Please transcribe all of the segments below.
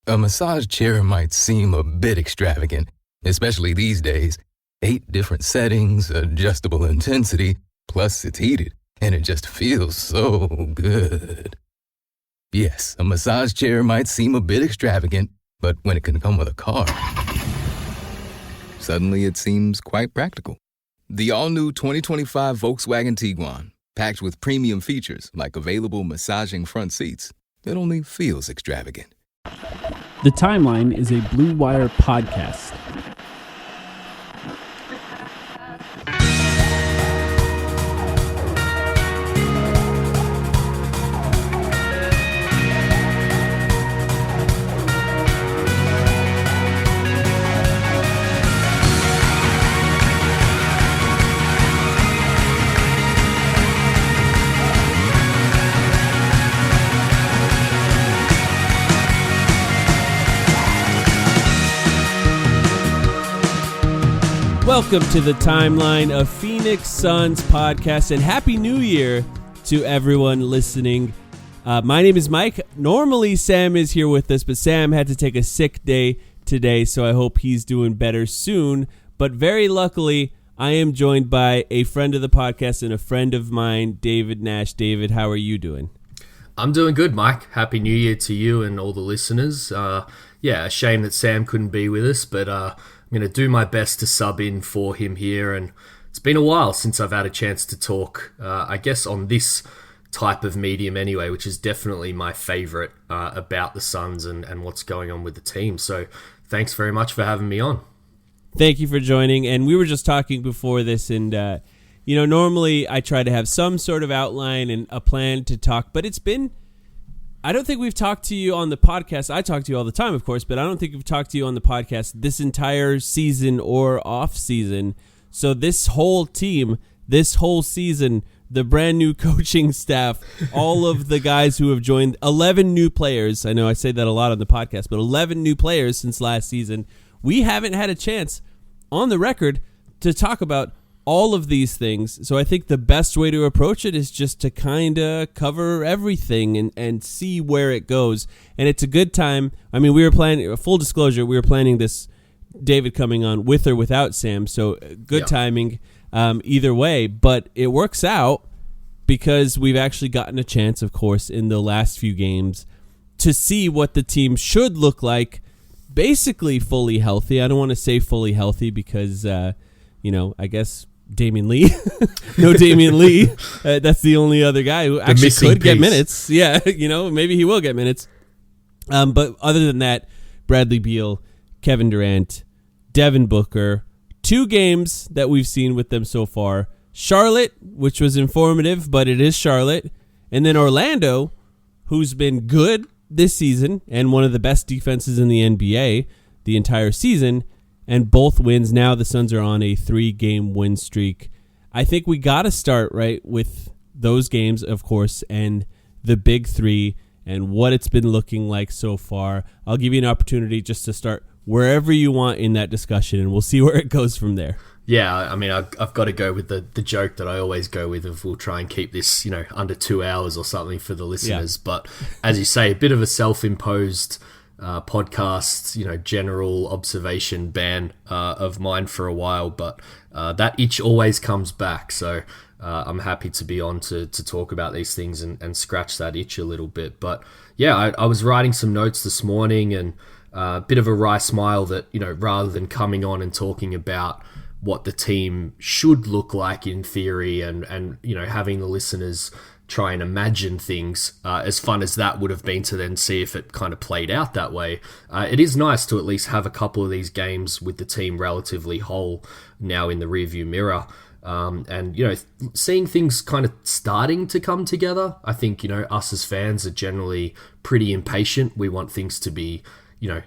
A massage chair might seem a bit extravagant, especially these days. 8 different settings, adjustable intensity, plus it's heated, and it just feels so good. Yes, a massage chair might seem a bit extravagant, but when it can come with a car, suddenly it seems quite practical. The all-new 2025 Volkswagen Tiguan, packed with premium features like available massaging front seats, it only feels extravagant. The Timeline is a Blue Wire podcast. Welcome to the Timeline of Phoenix Suns podcast, and Happy New Year to everyone listening. My name is Mike. Normally Sam is here with us, but Sam had to take a sick day today, so I hope he's doing better soon. But very luckily, I am joined by a friend of the podcast and a friend of mine, David Nash. David, how are you doing? I'm doing good, Mike. Happy New Year to you and all the listeners. A shame that Sam couldn't be with us, but I'm going to do my best to sub in for him here. And it's been a while since I've had a chance to talk, I guess, on this type of medium anyway, which is definitely my favorite about the Suns and what's going on with the team. So thanks very much for having me on. Thank you for joining. And we were just talking before this, and normally I try to have some sort of outline and a plan to talk, but I don't think we've talked to you on the podcast. I talk to you all the time, of course, but I don't think we've talked to you on the podcast this entire season or off season. So this whole team, this whole season, the brand new coaching staff, all of the guys who have joined, 11 new players. I know I say that a lot on the podcast, but 11 new players since last season. We haven't had a chance on the record to talk about all of these things. So I think the best way to approach it is just to kind of cover everything and see where it goes. And it's a good time. I mean, we were planning, full disclosure, we were planning this, David coming on with or without Sam. So good timing either way. But it works out because we've actually gotten a chance, of course, in the last few games to see what the team should look like, basically fully healthy. I don't want to say fully healthy because, I guess Damian Lee. No Damian Lee. That's the only other guy who actually could get minutes. Yeah, maybe he will get minutes. But other than that, Bradley Beal, Kevin Durant, Devin Booker, 2 games that we've seen with them so far. Charlotte, which was informative, but it is Charlotte. And then Orlando, who's been good this season and one of the best defenses in the NBA the entire season. And both wins. Now the Suns are on a 3-game win streak. I think we got to start right with those games, of course, and the big 3 and what it's been looking like so far. I'll give you an opportunity just to start wherever you want in that discussion, and we'll see where it goes from there. Yeah, I mean, I've got to go with the joke that I always go with of we'll try and keep this, under 2 hours or something for the listeners. Yeah. But as you say, a bit of a self-imposed podcast, general observation ban of mine for a while, but that itch always comes back. So I'm happy to be on to talk about these things and scratch that itch a little bit. But yeah, I was writing some notes this morning and a bit of a wry smile that, rather than coming on and talking about what the team should look like in theory and having the listeners try and imagine things, as fun as that would have been to then see if it kind of played out that way. It is nice to at least have a couple of these games with the team relatively whole now in the rearview mirror. And seeing things kind of starting to come together. I think, us as fans are generally pretty impatient. We want things to be,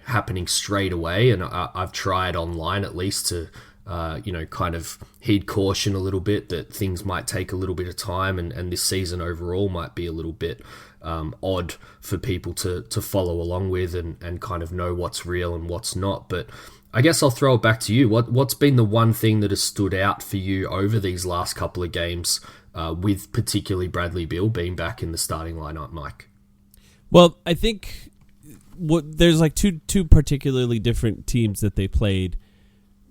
happening straight away. And I've tried online at least to kind of heed caution a little bit that things might take a little bit of time and this season overall might be a little bit odd for people to follow along with and kind of know what's real and what's not. But I guess I'll throw it back to you. What's been the one thing that has stood out for you over these last couple of games, with particularly Bradley Beal being back in the starting lineup, Mike? Well, I think there's like two particularly different teams that they played.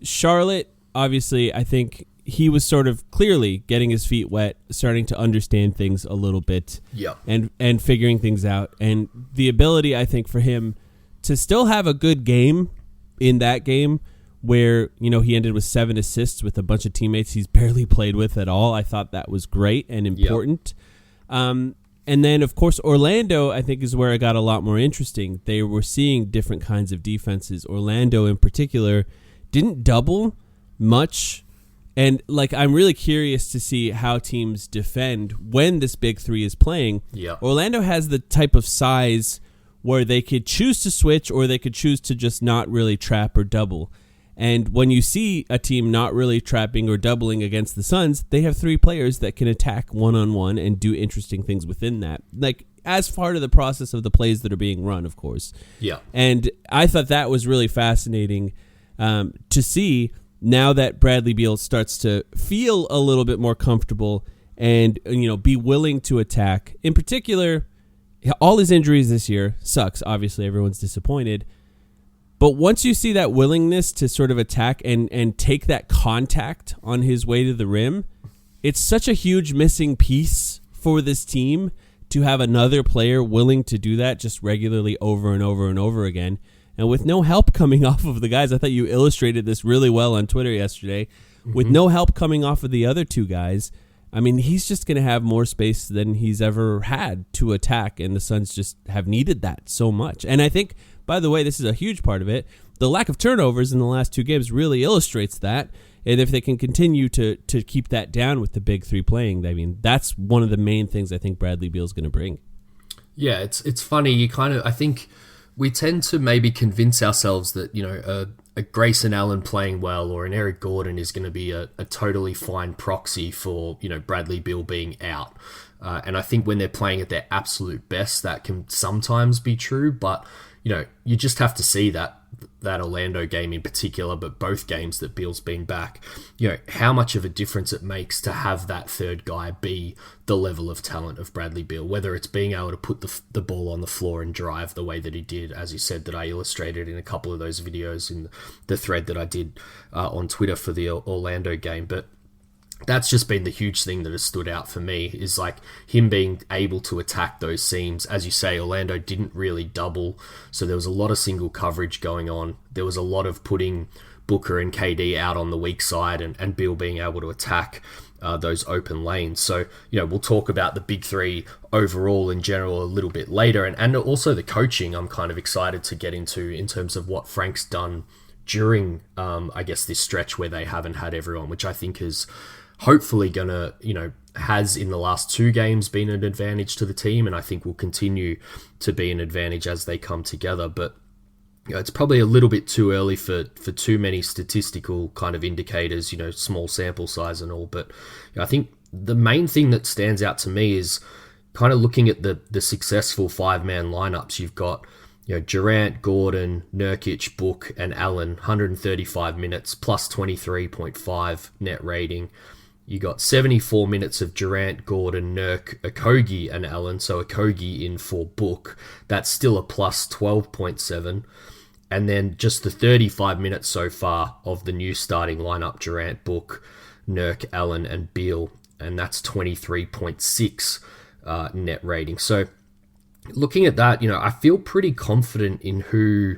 Charlotte, obviously, I think he was sort of clearly getting his feet wet, starting to understand things a little bit, and figuring things out. And the ability, I think, for him to still have a good game in that game where, he ended with 7 assists with a bunch of teammates he's barely played with at all. I thought that was great and important. And then, of course, Orlando, I think, is where it got a lot more interesting. They were seeing different kinds of defenses. Orlando, in particular, didn't double much. And, I'm really curious to see how teams defend when this big three is playing. Yeah. Orlando has the type of size where they could choose to switch or they could choose to just not really trap or double. And when you see a team not really trapping or doubling against the Suns, they have 3 players that can attack one-on-one and do interesting things within that. As part of the process of the plays that are being run, of course. Yeah. And I thought that was really fascinating to see now that Bradley Beal starts to feel a little bit more comfortable and, be willing to attack. In particular, all his injuries this year sucks. Obviously, everyone's disappointed. But once you see that willingness to sort of attack and take that contact on his way to the rim, it's such a huge missing piece for this team to have another player willing to do that just regularly over and over and over again. And with no help coming off of the guys, I thought you illustrated this really well on Twitter yesterday. Mm-hmm. With no help coming off of the other 2 guys, I mean, he's just going to have more space than he's ever had to attack, and the Suns just have needed that so much. And I think, by the way, this is a huge part of it. The lack of turnovers in the last 2 games really illustrates that. And if they can continue to keep that down with the big 3 playing, I mean, that's one of the main things I think Bradley Beal's going to bring. Yeah, it's funny. I think we tend to maybe convince ourselves that, a Grayson Allen playing well or an Eric Gordon is going to be a totally fine proxy for, Bradley Beal being out. And I think when they're playing at their absolute best, that can sometimes be true. But, you just have to see that Orlando game in particular, but both games that Beal's been back, how much of a difference it makes to have that third guy be the level of talent of Bradley Beal, whether it's being able to put the ball on the floor and drive the way that he did, as you said, that I illustrated in a couple of those videos in the thread that I did on Twitter for the Orlando game. But that's just been the huge thing that has stood out for me, is him being able to attack those seams. As you say, Orlando didn't really double, so there was a lot of single coverage going on. There was a lot of putting Booker and KD out on the weak side and Beal being able to attack those open lanes. So, we'll talk about the big 3 overall in general a little bit later. And also the coaching I'm kind of excited to get into in terms of what Frank's done during, this stretch where they haven't had everyone, which I think is hopefully gonna, has in the last 2 games been an advantage to the team, and I think will continue to be an advantage as they come together. But it's probably a little bit too early for too many statistical kind of indicators, small sample size and all. But I think the main thing that stands out to me is kind of looking at the successful 5-man lineups. You've got Durant, Gordon, Nurkic, Book, and Allen, 135 minutes plus 23.5 net rating. You got 74 minutes of Durant, Gordon, Nurk, Okogie, and Allen. So Okogie in for Book. That's still a plus 12.7. And then just the 35 minutes so far of the new starting lineup, Durant, Book, Nurk, Allen, and Beal. And that's 23.6 net rating. So looking at that, I feel pretty confident in who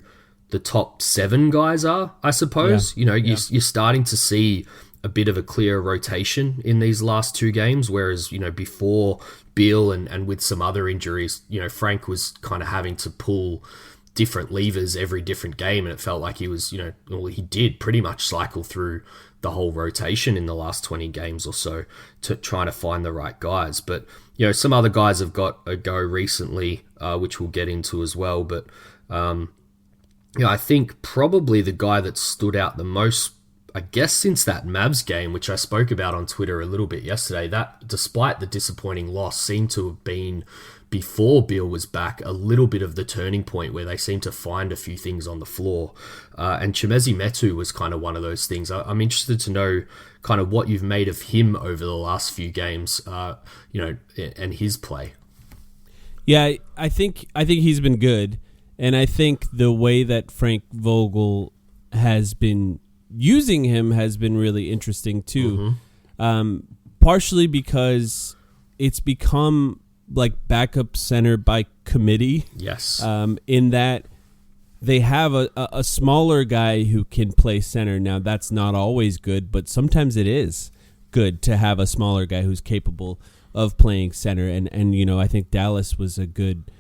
the top 7 guys are, I suppose. Yeah. You're starting to see a bit of a clear rotation in these last 2 games, whereas, before Beal and with some other injuries, Frank was kind of having to pull different levers every different game, and it felt like he was, he did pretty much cycle through the whole rotation in the last 20 games or so to try to find the right guys. But, some other guys have got a go recently, which we'll get into as well. But, I think probably the guy that stood out the most, I guess, since that Mavs game, which I spoke about on Twitter a little bit yesterday, that despite the disappointing loss seemed to have been, before Beal was back, a little bit of the turning point where they seemed to find a few things on the floor. And Chimezie Metu was kind of one of those things. I'm interested to know kind of what you've made of him over the last few games, and his play. Yeah, I think he's been good. And I think the way that Frank Vogel has been using him has been really interesting too. Partially because it's become like backup center by committee. Yes. In that they have a smaller guy who can play center. Now, that's not always good, but sometimes it is good to have a smaller guy who's capable of playing center. And you know, I think Dallas was a good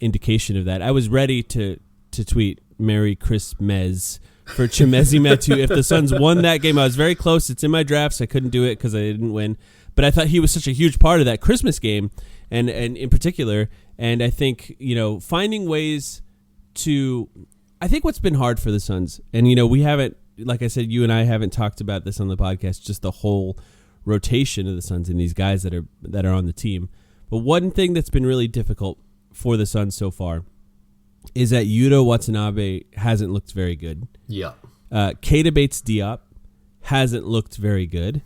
indication of that. I was ready to tweet Merry Christmas for Chimezie Metu. If the Suns won that game, I was very close. It's in my drafts. I couldn't do it because I didn't win. But I thought he was such a huge part of that Christmas game, and in particular. And I think, you know, finding ways to, I think what's been hard for the Suns, and you know, we haven't, like I said, you and I haven't talked about this on the podcast, just the whole rotation of the Suns and these guys that are on the team. But one thing that's been really difficult for the Suns so far is that Yuta Watanabe hasn't looked very good. Yeah. Keita Bates-Diop hasn't looked very good.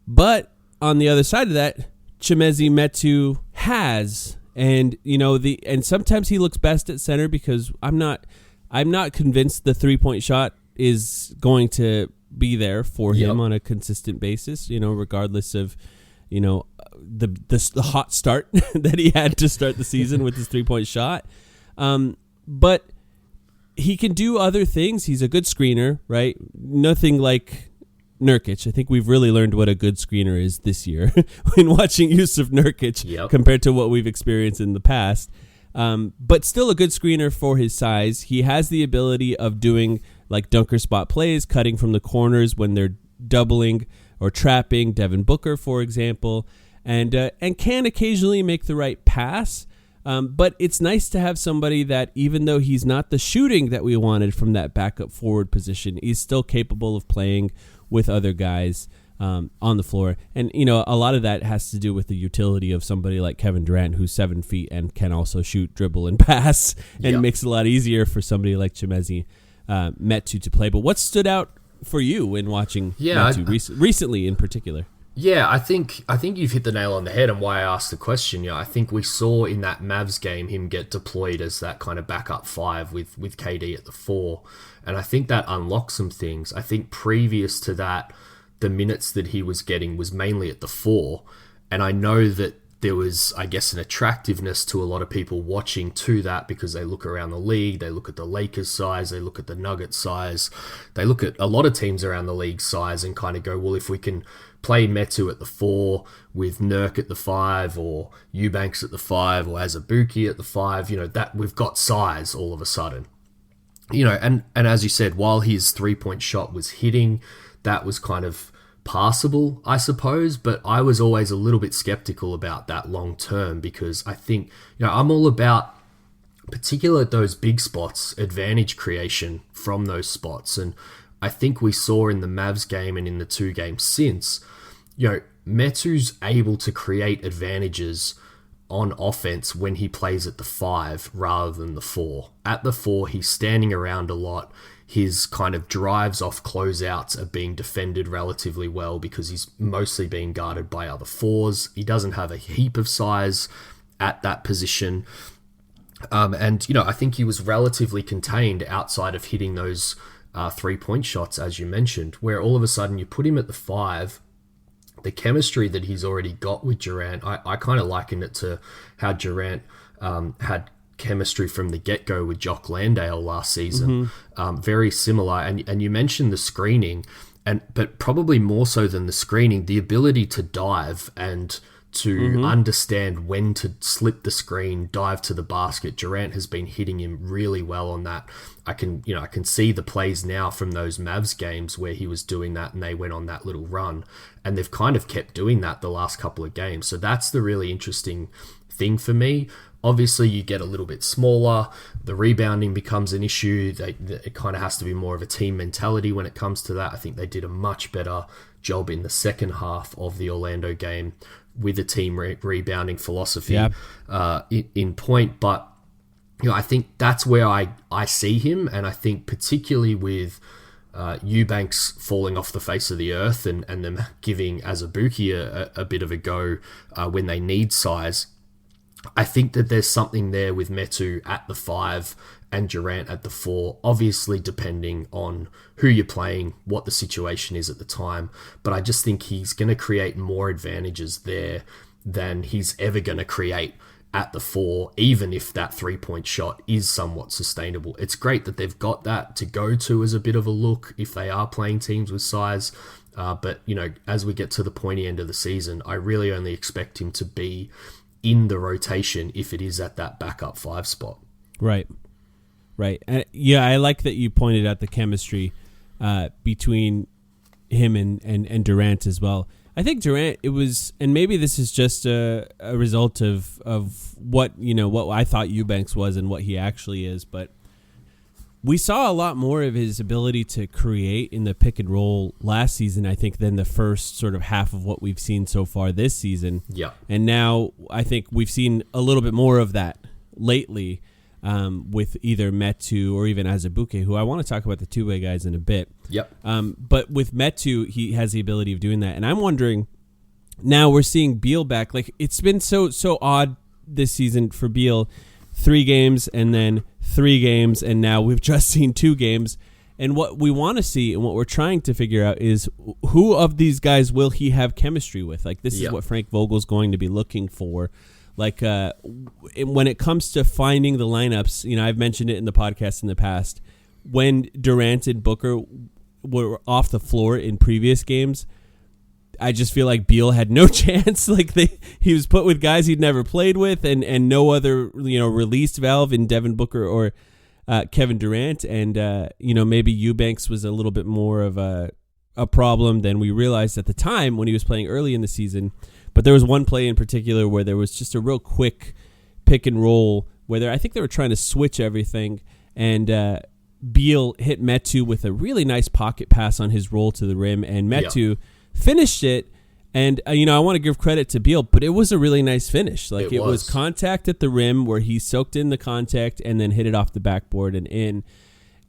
But on the other side of that, Chimezie Metu has. And you know, and sometimes he looks best at center because I'm not convinced the 3-point shot is going to be there for him on a consistent basis, you know, regardless of, you know, the hot start that he had to start the season with his 3-point shot. But he can do other things. He's a good screener, right? Nothing like Nurkic. I think we've really learned what a good screener is this year when watching Yusuf Nurkic compared to what we've experienced in the past. But still a good screener for his size. He has the ability of doing like dunker spot plays, cutting from the corners when they're doubling or trapping Devin Booker, for example, and can occasionally make the right pass. But it's nice to have somebody that, even though he's not the shooting that we wanted from that backup forward position, he's still capable of playing with other guys on the floor. And, you know, a lot of that has to do with the utility of somebody like Kevin Durant, who's 7 feet and can also shoot, dribble, and pass, and makes it a lot easier for somebody like Chimezie Metu to play. But what stood out for you when watching Metu recently in particular? Yeah, I think you've hit the nail on the head, and why I asked the question. Yeah, I think we saw in that Mavs game him get deployed as that kind of backup 5 with KD at the 4, and I think that unlocked some things. I think previous to that, the minutes that he was getting was mainly at the 4, and I know that there was, I guess, an attractiveness to a lot of people watching to that because they look around the league, they look at the Lakers size, they look at the Nuggets size, they look at a lot of teams around the league size and kind of go, well, if we can play Metu at the 4 with Nurk at the 5 or Eubanks at the 5 or Azubuike at the 5, you know, that we've got size all of a sudden. You know, and as you said, while his 3-point shot was hitting, that was kind of passable, I suppose, but I was always a little bit skeptical about that long term because I think, you know, I'm all about, particularly at those big spots, advantage creation from those spots. And I think we saw in the Mavs game and in the 2 games since, you know, Metu's able to create advantages on offense when he plays at the 5 rather than the 4. At the 4, he's standing around a lot. His kind of drives off closeouts are being defended relatively well because he's mostly being guarded by other 4s. He doesn't have a heap of size at that position. And, you know, I think he was relatively contained outside of hitting those 3-point shots, as you mentioned, where all of a sudden you put him at the 5. The chemistry that he's already got with Durant, I kind of liken it to how Durant had chemistry from the get-go with Jock Landale last season. Very similar. And you mentioned the screening, but probably more so than the screening, the ability to dive and to understand when to slip the screen, dive to the basket. Durant has been hitting him really well on that. I can see the plays now from those Mavs games where he was doing that and they went on that little run, and they've kind of kept doing that the last couple of games. So that's the really interesting thing for me. Obviously, you get a little bit smaller. The rebounding becomes an issue. It kind of has to be more of a team mentality when it comes to that. I think they did a much better job in the second half of the Orlando game with a team rebounding philosophy in point. But, you know, I think that's where I see him. And I think particularly with Eubanks falling off the face of the earth and them giving Azubuike a bit of a go when they need size, I think that there's something there with Metu at the 5 and Durant at the 4, obviously depending on who you're playing, what the situation is at the time. But I just think he's going to create more advantages there than he's ever going to create at the 4, even if that 3-point shot is somewhat sustainable. It's great that they've got that to go to as a bit of a look if they are playing teams with size. But, as we get to the pointy end of the season, I really only expect him to be in the rotation if it is at that backup 5 spot. Right. And I like that you pointed out the chemistry between him and Durant as well. I think Durant, it was, and maybe this is just a result of what I thought Eubanks was and what he actually is, but we saw a lot more of his ability to create in the pick and roll last season, I think, than the first sort of half of what we've seen so far this season. Yeah. And now I think we've seen a little bit more of that lately with either Metu or even Azubuike, who I want to talk about the two-way guys in a bit. Yep. But with Metu, he has the ability of doing that. And I'm wondering, now we're seeing Beal back. Like, it's been so odd this season for Beal. 3 games and then 3 games, and now we've just seen 2 games. And what we want to see and what we're trying to figure out is who of these guys will he have chemistry with? Like, this is what Frank Vogel's going to be looking for. Like, when it comes to finding the lineups, I've mentioned it in the podcast in the past. When Durant and Booker were off the floor in previous games, I just feel like Beal had no chance. Like, he was put with guys he'd never played with, and no other released valve in Devin Booker or Kevin Durant, and maybe Eubanks was a little bit more of a problem than we realized at the time when he was playing early in the season. But there was one play in particular where there was just a real quick pick and roll where I think they were trying to switch everything, and Beal hit Metu with a really nice pocket pass on his roll to the rim, and Metu finished it. And I want to give credit to Beal, but it was a really nice finish. Like, it was contact at the rim where he soaked in the contact and then hit it off the backboard and in.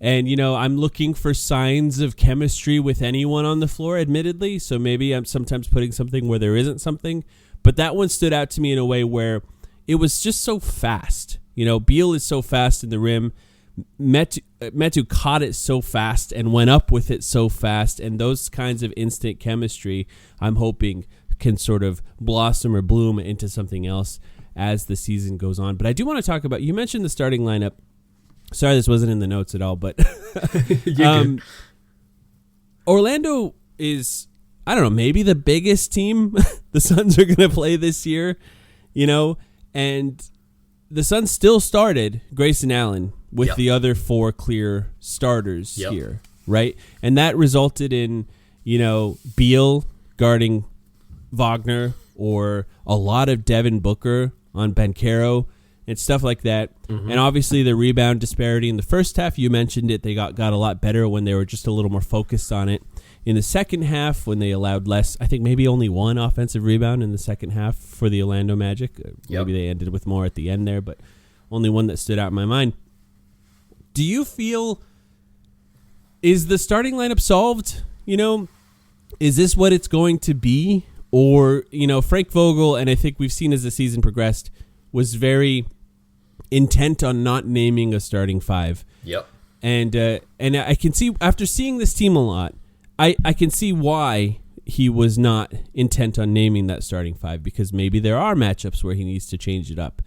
And I'm looking for signs of chemistry with anyone on the floor, admittedly. So maybe I'm sometimes putting something where there isn't something, but that one stood out to me in a way where it was just so fast. Beal is so fast in the rim. Metu caught it so fast and went up with it so fast, and those kinds of instant chemistry I'm hoping can sort of blossom or bloom into something else as the season goes on. But I do want to talk about, you mentioned the starting lineup. Sorry this wasn't in the notes at all, but Orlando is, I don't know, maybe the biggest team the Suns are going to play this year, and the Suns still started Grayson Allen with the other 4 clear starters here, right? And that resulted in, Beal guarding Wagner, or a lot of Devin Booker on Banchero and stuff like that. Mm-hmm. And obviously the rebound disparity in the first half, you mentioned it, they got a lot better when they were just a little more focused on it. In the second half, when they allowed less, I think maybe only 1 offensive rebound in the second half for the Orlando Magic. Maybe they ended with more at the end there, but only one that stood out in my mind. Do you feel, is the starting lineup solved? Is this what it's going to be? Or, Frank Vogel, and I think we've seen as the season progressed, was very intent on not naming a starting 5. Yep. And I can see, after seeing this team a lot, I can see why he was not intent on naming that starting 5, because maybe there are matchups where he needs to change it up.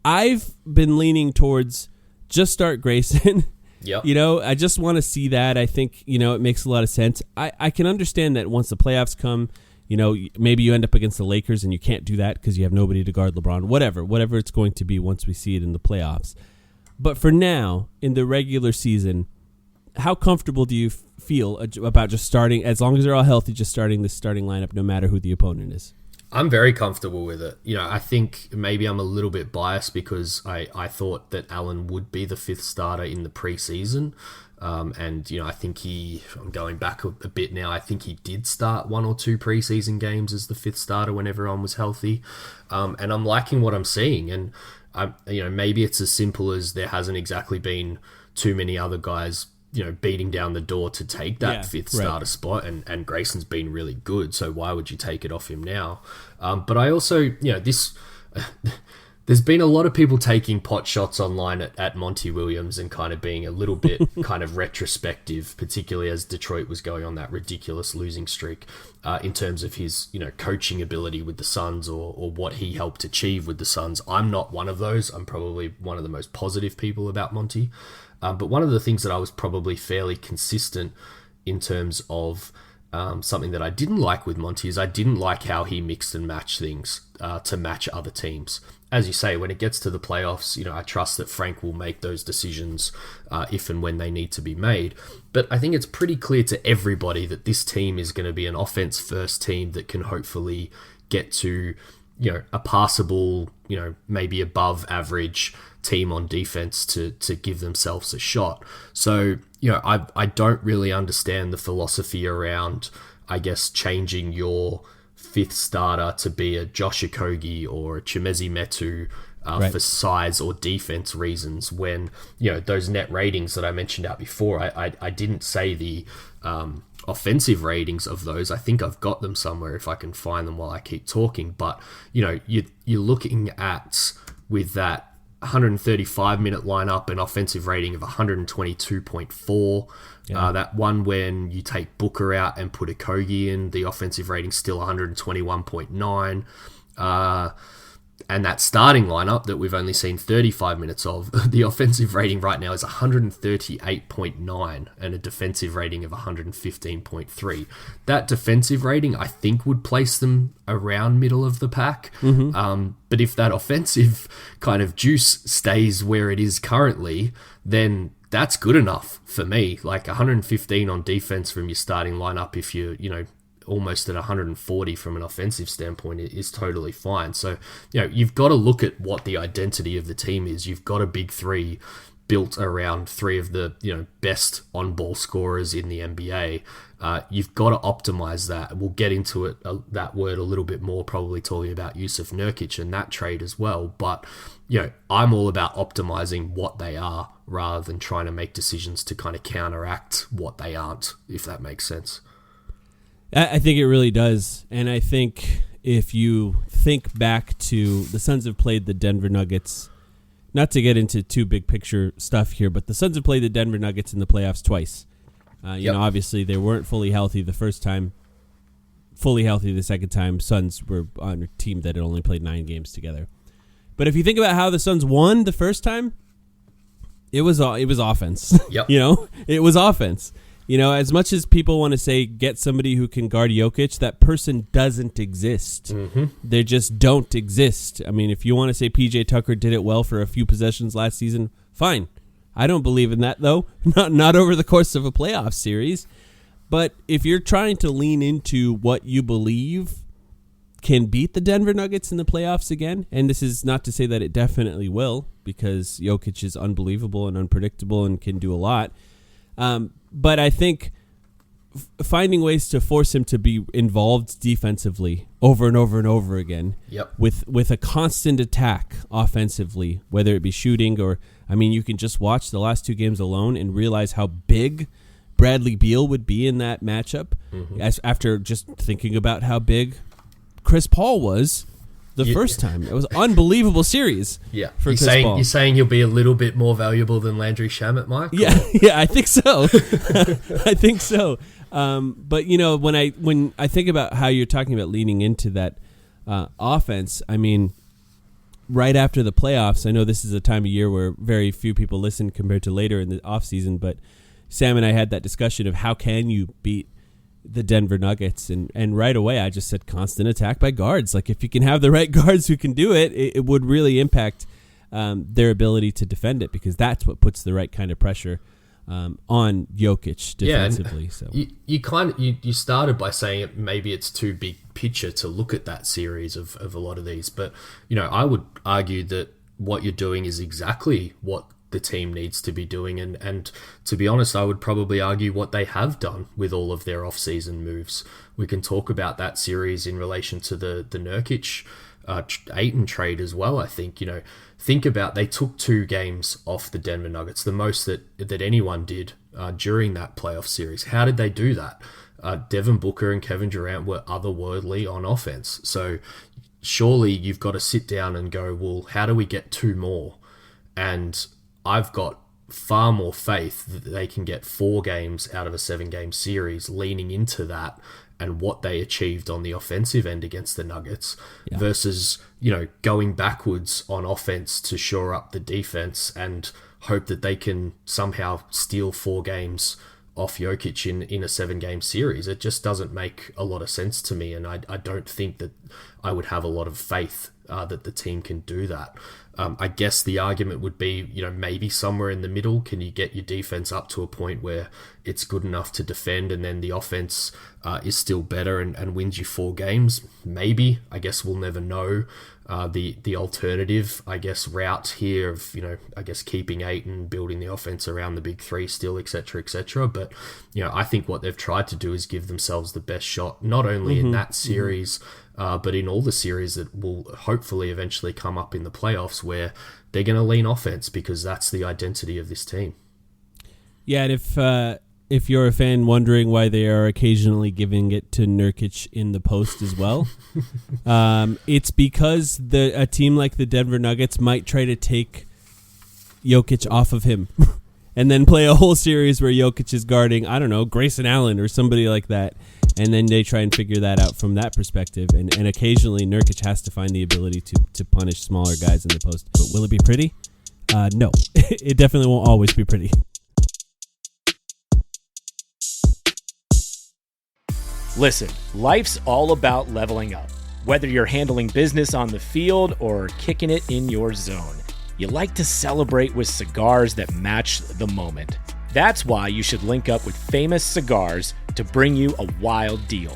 I've been leaning towards just start Grayson. Yep. I just want to see that. I think, it makes a lot of sense. I can understand that once the playoffs come, maybe you end up against the Lakers and you can't do that because you have nobody to guard LeBron. Whatever it's going to be once we see it in the playoffs. But for now, in the regular season, how comfortable do you feel about just starting, as long as they're all healthy, just starting the starting lineup no matter who the opponent is? I'm very comfortable with it. I think maybe I'm a little bit biased because I thought that Allen would be the 5th starter in the preseason. And I think I'm going back a bit now, I think he did start 1 or 2 preseason games as the 5th starter when everyone was healthy. And I'm liking what I'm seeing. And, maybe it's as simple as there hasn't exactly been too many other guys beating down the door to take that 5th starter spot, and Grayson's been really good, so why would you take it off him now? But I also, There's been a lot of people taking pot shots online at Monty Williams and kind of being a little bit kind of retrospective, particularly as Detroit was going on that ridiculous losing streak, in terms of his, coaching ability with the Suns or what he helped achieve with the Suns. I'm not one of those. I'm probably one of the most positive people about Monty. But one of the things that I was probably fairly consistent in terms of something that I didn't like with Monty is I didn't like how he mixed and matched things to match other teams. As you say, when it gets to the playoffs, I trust that Frank will make those decisions if and when they need to be made. But I think it's pretty clear to everybody that this team is going to be an offense-first team that can hopefully get to, a passable, maybe above average team on defense to give themselves a shot. So, I don't really understand the philosophy around, I guess, changing your fifth starter to be a Josh Okogie or a Chimezi Metu for size or defense reasons when, those net ratings that I mentioned out before, I didn't say the offensive ratings of those. I think I've got them somewhere if I can find them while I keep talking. But, you're looking at, with that 135-minute lineup, an offensive rating of 122.4. That one when you take Booker out and put Okogie in, the offensive rating's still 121.9. And that starting lineup that we've only seen 35 minutes of, the offensive rating right now is 138.9 and a defensive rating of 115.3. That defensive rating, I think, would place them around middle of the pack. But if that offensive kind of juice stays where it is currently, then that's good enough for me. Like 115 on defense from your starting lineup, if you're, almost at 140 from an offensive standpoint, is totally fine. So, you've got to look at what the identity of the team is. You've got a big three built around three of the, best on-ball scorers in the NBA. You've got to optimize that. We'll get into it, that word a little bit more, probably talking about Yusuf Nurkic and that trade as well. But, I'm all about optimizing what they are rather than trying to make decisions to kind of counteract what they aren't, if that makes sense. I think it really does. And I think if you think back to the Suns have played the Denver Nuggets, not to get into too big picture stuff here, but the Suns have played the Denver Nuggets in the playoffs twice. Obviously they weren't fully healthy the first time, fully healthy the second time. Suns were on a team that had only played 9 games together. But if you think about how the Suns won the first time, it was offense. Yep. It was offense. As much as people want to say get somebody who can guard Jokic, that person doesn't exist. They just don't exist. I mean, if you want to say PJ Tucker did it well for a few possessions last season, fine. I don't believe in that, though. Not over the course of a playoff series. But if you're trying to lean into what you believe can beat the Denver Nuggets in the playoffs again, and this is not to say that it definitely will, because Jokic is unbelievable and unpredictable and can do a lot. But I think finding ways to force him to be involved defensively over and over and over again, with a constant attack offensively, whether it be shooting or, you can just watch the last 2 games alone and realize how big Bradley Beal would be in that matchup. After just thinking about how big Chris Paul was the first time. It was an unbelievable series. For Chris Paul. You're saying he'll be a little bit more valuable than Landry Shamet, Mike? Yeah, I think so. I think so. But when I think about how you're talking about leaning into that offense, right after the playoffs, I know this is a time of year where very few people listen compared to later in the offseason, but Sam and I had that discussion of how can you beat the Denver Nuggets, and right away I just said constant attack by guards. Like, if you can have the right guards who can do it, it would really impact their ability to defend it, because that's what puts the right kind of pressure on Jokic defensively. So you started by saying maybe it's too big picture to look at that series of a lot of these, but I would argue that what you're doing is exactly what the team needs to be doing, and to be honest, I would probably argue what they have done with all of their off-season moves. We can talk about that series in relation to the Nurkic Ayton trade as well. I think think about, they took 2 games off the Denver Nuggets, the most that anyone did during that playoff series. How did they do that? Devin Booker and Kevin Durant were otherworldly on offense. So surely you've got to sit down and go, well, how do we get 2 more? And I've got far more faith that they can get 4 games out of a 7-game series, leaning into that and what they achieved on the offensive end against the Nuggets versus, going backwards on offense to shore up the defense and hope that they can somehow steal 4 games off Jokic in a 7-game series. It just doesn't make a lot of sense to me, and I don't think that I would have a lot of faith that the team can do that. I guess the argument would be, maybe somewhere in the middle. Can you get your defense up to a point where it's good enough to defend, and then the offense is still better and wins you 4 games? Maybe. I guess we'll never know. The alternative, I guess, route here of, keeping 8 and building the offense around the big 3 still, etc., etc. But, I think what they've tried to do is give themselves the best shot, not only in that series, but in all the series that will hopefully eventually come up in the playoffs, where they're going to lean offense because that's the identity of this team. Yeah, and if you're a fan wondering why they are occasionally giving it to Nurkic in the post as well, it's because a team like the Denver Nuggets might try to take Jokic off of him and then play a whole series where Jokic is guarding, I don't know, Grayson Allen or somebody like that. And then they try and figure that out from that perspective. And occasionally Nurkic has to find the ability to punish smaller guys in the post. But will it be pretty? No. It definitely won't always be pretty. Listen, life's all about leveling up. Whether you're handling business on the field or kicking it in your zone, you like to celebrate with cigars that match the moment. That's why you should link up with Famous Cigars to bring you a wild deal.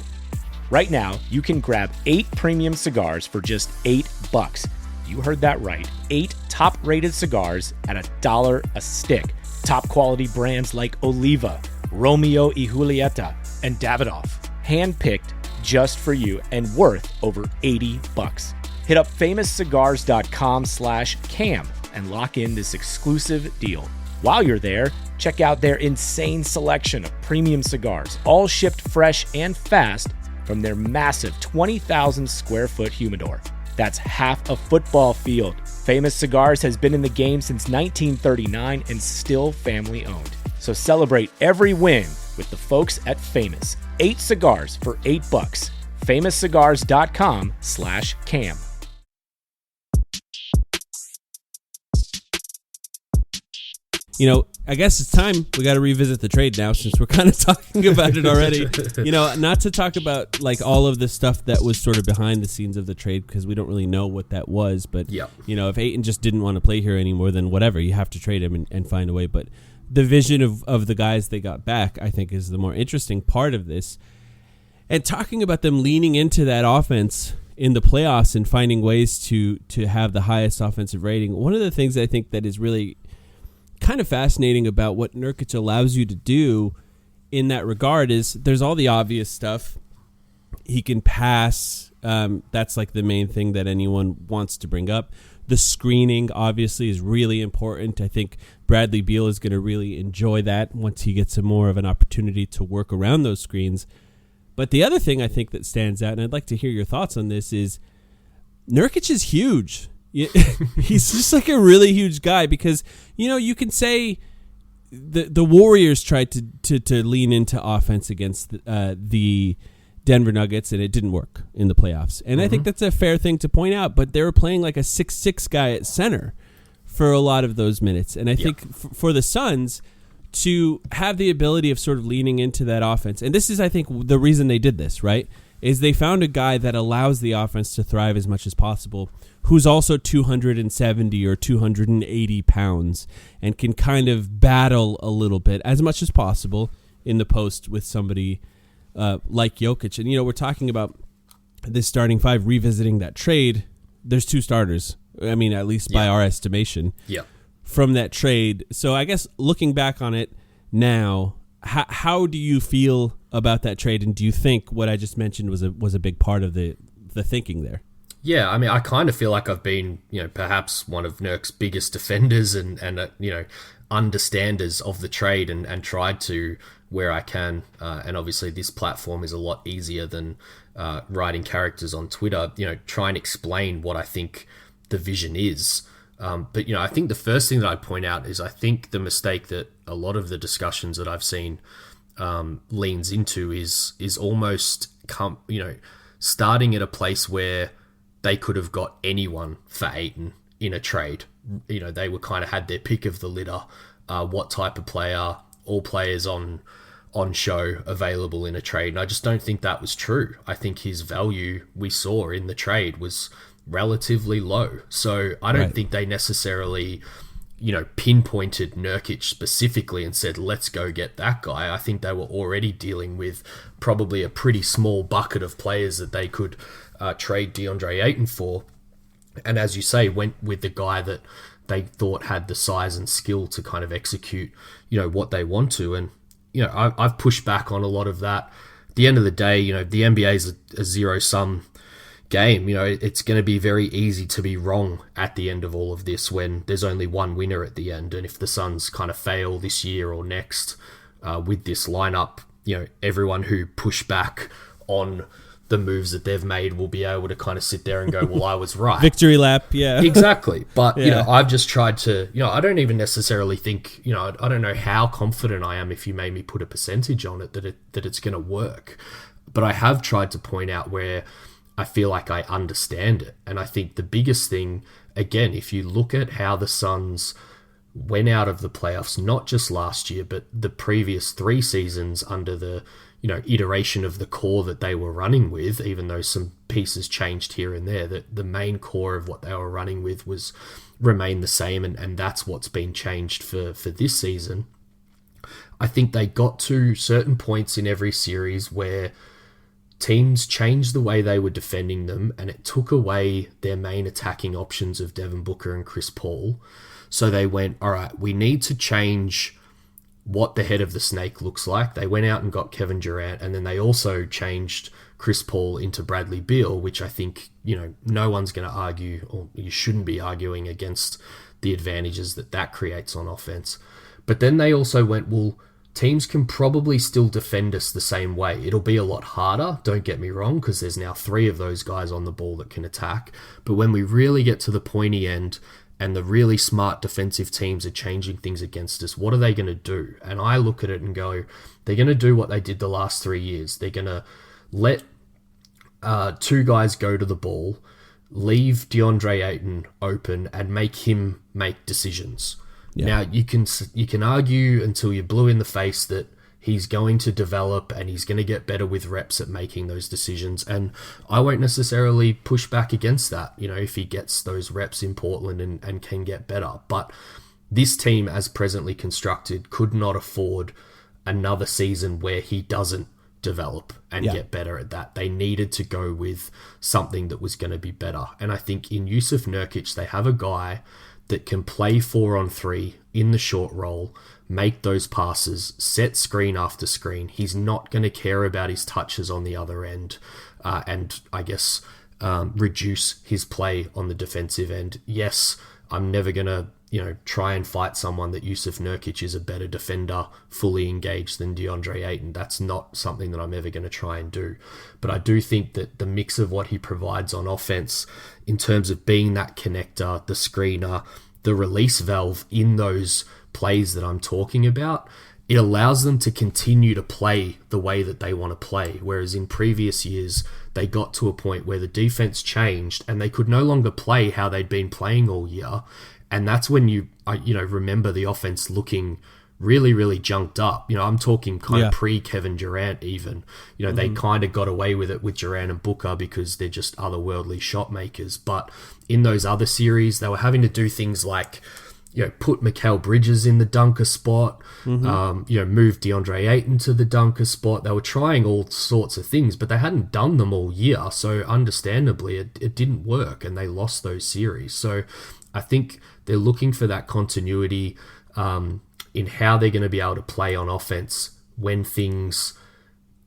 Right now, you can grab 8 premium cigars for just $8. You heard that right. 8 top-rated cigars at $1 a stick. Top quality brands like Oliva, Romeo y Julieta, and Davidoff. Handpicked just for you and worth over $80. Hit up famouscigars.com/cam and lock in this exclusive deal. While you're there, check out their insane selection of premium cigars, all shipped fresh and fast from their massive 20,000 square foot humidor. That's half a football field. Famous Cigars has been in the game since 1939 and still family owned. So celebrate every win with the folks at Famous. 8 cigars for $8. famouscigars.com/cam. I guess it's time we got to revisit the trade now, since we're kind of talking about it already. Not to talk about like all of the stuff that was sort of behind the scenes of the trade, because we don't really know what that was. But, if Ayton just didn't want to play here anymore, then whatever, you have to trade him and find a way. But the vision of the guys they got back, I think, is the more interesting part of this. And talking about them leaning into that offense in the playoffs and finding ways to have the highest offensive rating. One of the things I think that is really kind of fascinating about what Nurkic allows you to do in that regard is there's all the obvious stuff. He can pass. That's like the main thing that anyone wants to bring up. The screening obviously is really important. I think Bradley Beal is going to really enjoy that once he gets more of an opportunity to work around those screens. But the other thing I think that stands out, and I'd like to hear your thoughts on this, is Nurkic is huge. He's just like a really huge guy, because you can say the Warriors tried to lean into offense against the Denver Nuggets, and it didn't work in the playoffs. And I think that's a fair thing to point out, but they were playing like a 6'6" guy at center for a lot of those minutes. And I think for the Suns to have the ability of sort of leaning into that offense, and this is, I think, the reason they did this, right, is they found a guy that allows the offense to thrive as much as possible, who's also 270 or 280 pounds and can kind of battle a little bit as much as possible in the post with somebody like Jokic. And, we're talking about this starting 5 revisiting that trade. There's 2 starters, at least by our estimation, from that trade. So I guess looking back on it now, how do you feel about that trade? And do you think what I just mentioned was a big part of the thinking there? Yeah, I kind of feel like I've been, perhaps one of Nurk's biggest defenders and understanders of the trade and tried to where I can. And obviously this platform is a lot easier than writing characters on Twitter, try and explain what I think the vision is. But I think the first thing that I'd point out is I think the mistake that a lot of the discussions that I've seen leans into is almost starting at a place where they could have got anyone for Ayton in a trade. They were kind of had their pick of the litter. What type of player, all players on show available in a trade. And I just don't think that was true. I think his value we saw in the trade was relatively low. So I don't think they necessarily, pinpointed Nurkic specifically and said, let's go get that guy. I think they were already dealing with probably a pretty small bucket of players that they could trade DeAndre Ayton for. And as you say, went with the guy that they thought had the size and skill to kind of execute, what they want to. And, I've pushed back on a lot of that. At the end of the day, the NBA is a zero-sum game. It's going to be very easy to be wrong at the end of all of this when there's only one winner at the end. And if the Suns kind of fail this year or next with this lineup, everyone who pushed back on the moves that they've made will be able to kind of sit there and go, well, I was right. Victory lap, yeah. Exactly. But, I've just tried to, I don't even necessarily think, I don't know how confident I am if you made me put a percentage on it that it's going to work. But I have tried to point out where I feel like I understand it. And I think the biggest thing, again, if you look at how the Suns went out of the playoffs, not just last year, but the previous 3 seasons under the iteration of the core that they were running with, even though some pieces changed here and there, that the main core of what they were running with was remained the same, and that's what's been changed for this season. I think they got to certain points in every series where teams changed the way they were defending them, and it took away their main attacking options of Devin Booker and Chris Paul. So they went, all right, we need to change what the head of the snake looks like. They went out and got Kevin Durant, and then they also changed Chris Paul into Bradley Beal, which I think, no one's going to argue, or you shouldn't be arguing against the advantages that creates on offense. But then they also went, well, teams can probably still defend us the same way. It'll be a lot harder, don't get me wrong, because there's now 3 of those guys on the ball that can attack. But when we really get to the pointy end and the really smart defensive teams are changing things against us, what are they going to do? And I look at it and go, they're going to do what they did the last 3 years. They're going to let 2 guys go to the ball, leave DeAndre Ayton open, and make him make decisions. Yeah. Now, you can argue until you're blue in the face that he's going to develop and he's going to get better with reps at making those decisions. And I won't necessarily push back against that, if he gets those reps in Portland and can get better. But this team, as presently constructed, could not afford another season where he doesn't develop and get better at that. They needed to go with something that was going to be better. And I think in Jusuf Nurkic, they have a guy that can play 4-on-3 in the short roll, make those passes, set screen after screen. He's not going to care about his touches on the other end and I guess reduce his play on the defensive end. Yes, I'm never going to try and fight someone that Jusuf Nurkic is a better defender, fully engaged than DeAndre Ayton. That's not something that I'm ever going to try and do. But I do think that the mix of what he provides on offense in terms of being that connector, the screener, the release valve in those plays that I'm talking about, it allows them to continue to play the way that they want to play. Whereas in previous years, they got to a point where the defense changed and they could no longer play how they'd been playing all year. And that's when you remember the offense looking really, really junked up. I'm talking kind of pre-Kevin Durant even. They kind of got away with it with Durant and Booker because they're just otherworldly shot makers. But in those other series, they were having to do things like, put Mikal Bridges in the dunker spot, move DeAndre Ayton to the dunker spot. They were trying all sorts of things, but they hadn't done them all year. So understandably, it didn't work and they lost those series. So I think they're looking for that continuity in how they're going to be able to play on offense when things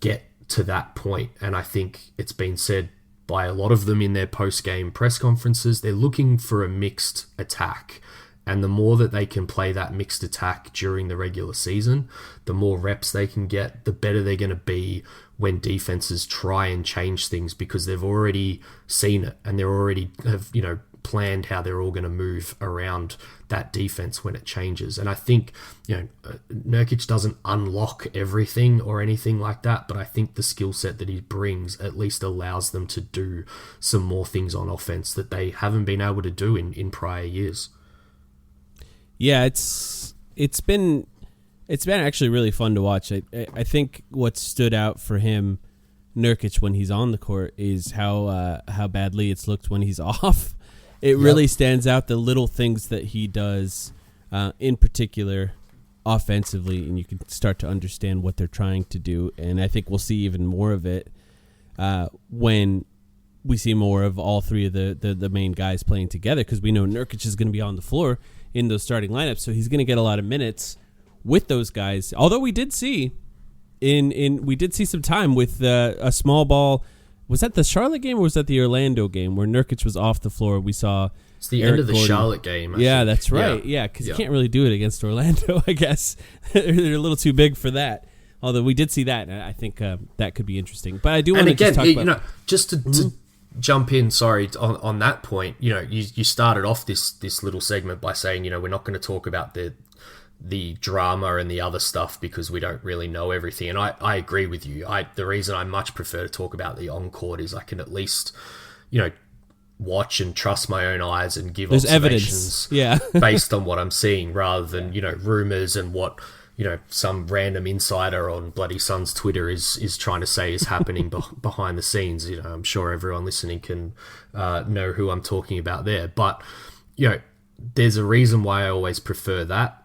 get to that point. And I think it's been said by a lot of them in their post-game press conferences, they're looking for a mixed attack. And the more that they can play that mixed attack during the regular season, the more reps they can get, the better they're going to be when defenses try and change things, because they've already seen it and they're already have, planned how they're all going to move around that defense when it changes. And I think, Nurkic doesn't unlock everything or anything like that, but I think the skill set that he brings at least allows them to do some more things on offense that they haven't been able to do in prior years. Yeah, it's been actually really fun to watch. I think what stood out for him, Nurkic, when he's on the court is how badly it's looked when he's off. It really stands out, the little things that he does, in particular offensively, and you can start to understand what they're trying to do. And I think we'll see even more of it when we see more of all three of the main guys playing together, because we know Nurkic is going to be on the floor in those starting lineups, so he's going to get a lot of minutes with those guys. Although we did see some time with a small ball. Was that the Charlotte game or was that the Orlando game where Nurkic was off the floor? We saw it's the Eric end of the Gordon. Charlotte game. I think. That's right. Yeah, because you can't really do it against Orlando, I guess. They're a little too big for that. Although we did see that, and I think that could be interesting. But I do want to just talk about... just to jump in, sorry, on that point, you started off this little segment by saying, we're not going to talk about the drama and the other stuff because we don't really know everything. And I agree with you. The reason I much prefer to talk about the on-court is I can at least, watch and trust my own eyes and give observations based on what I'm seeing, rather than, rumors and what, some random insider on Bloody Sun's Twitter is trying to say is happening behind the scenes. I'm sure everyone listening can know who I'm talking about there. But, there's a reason why I always prefer that.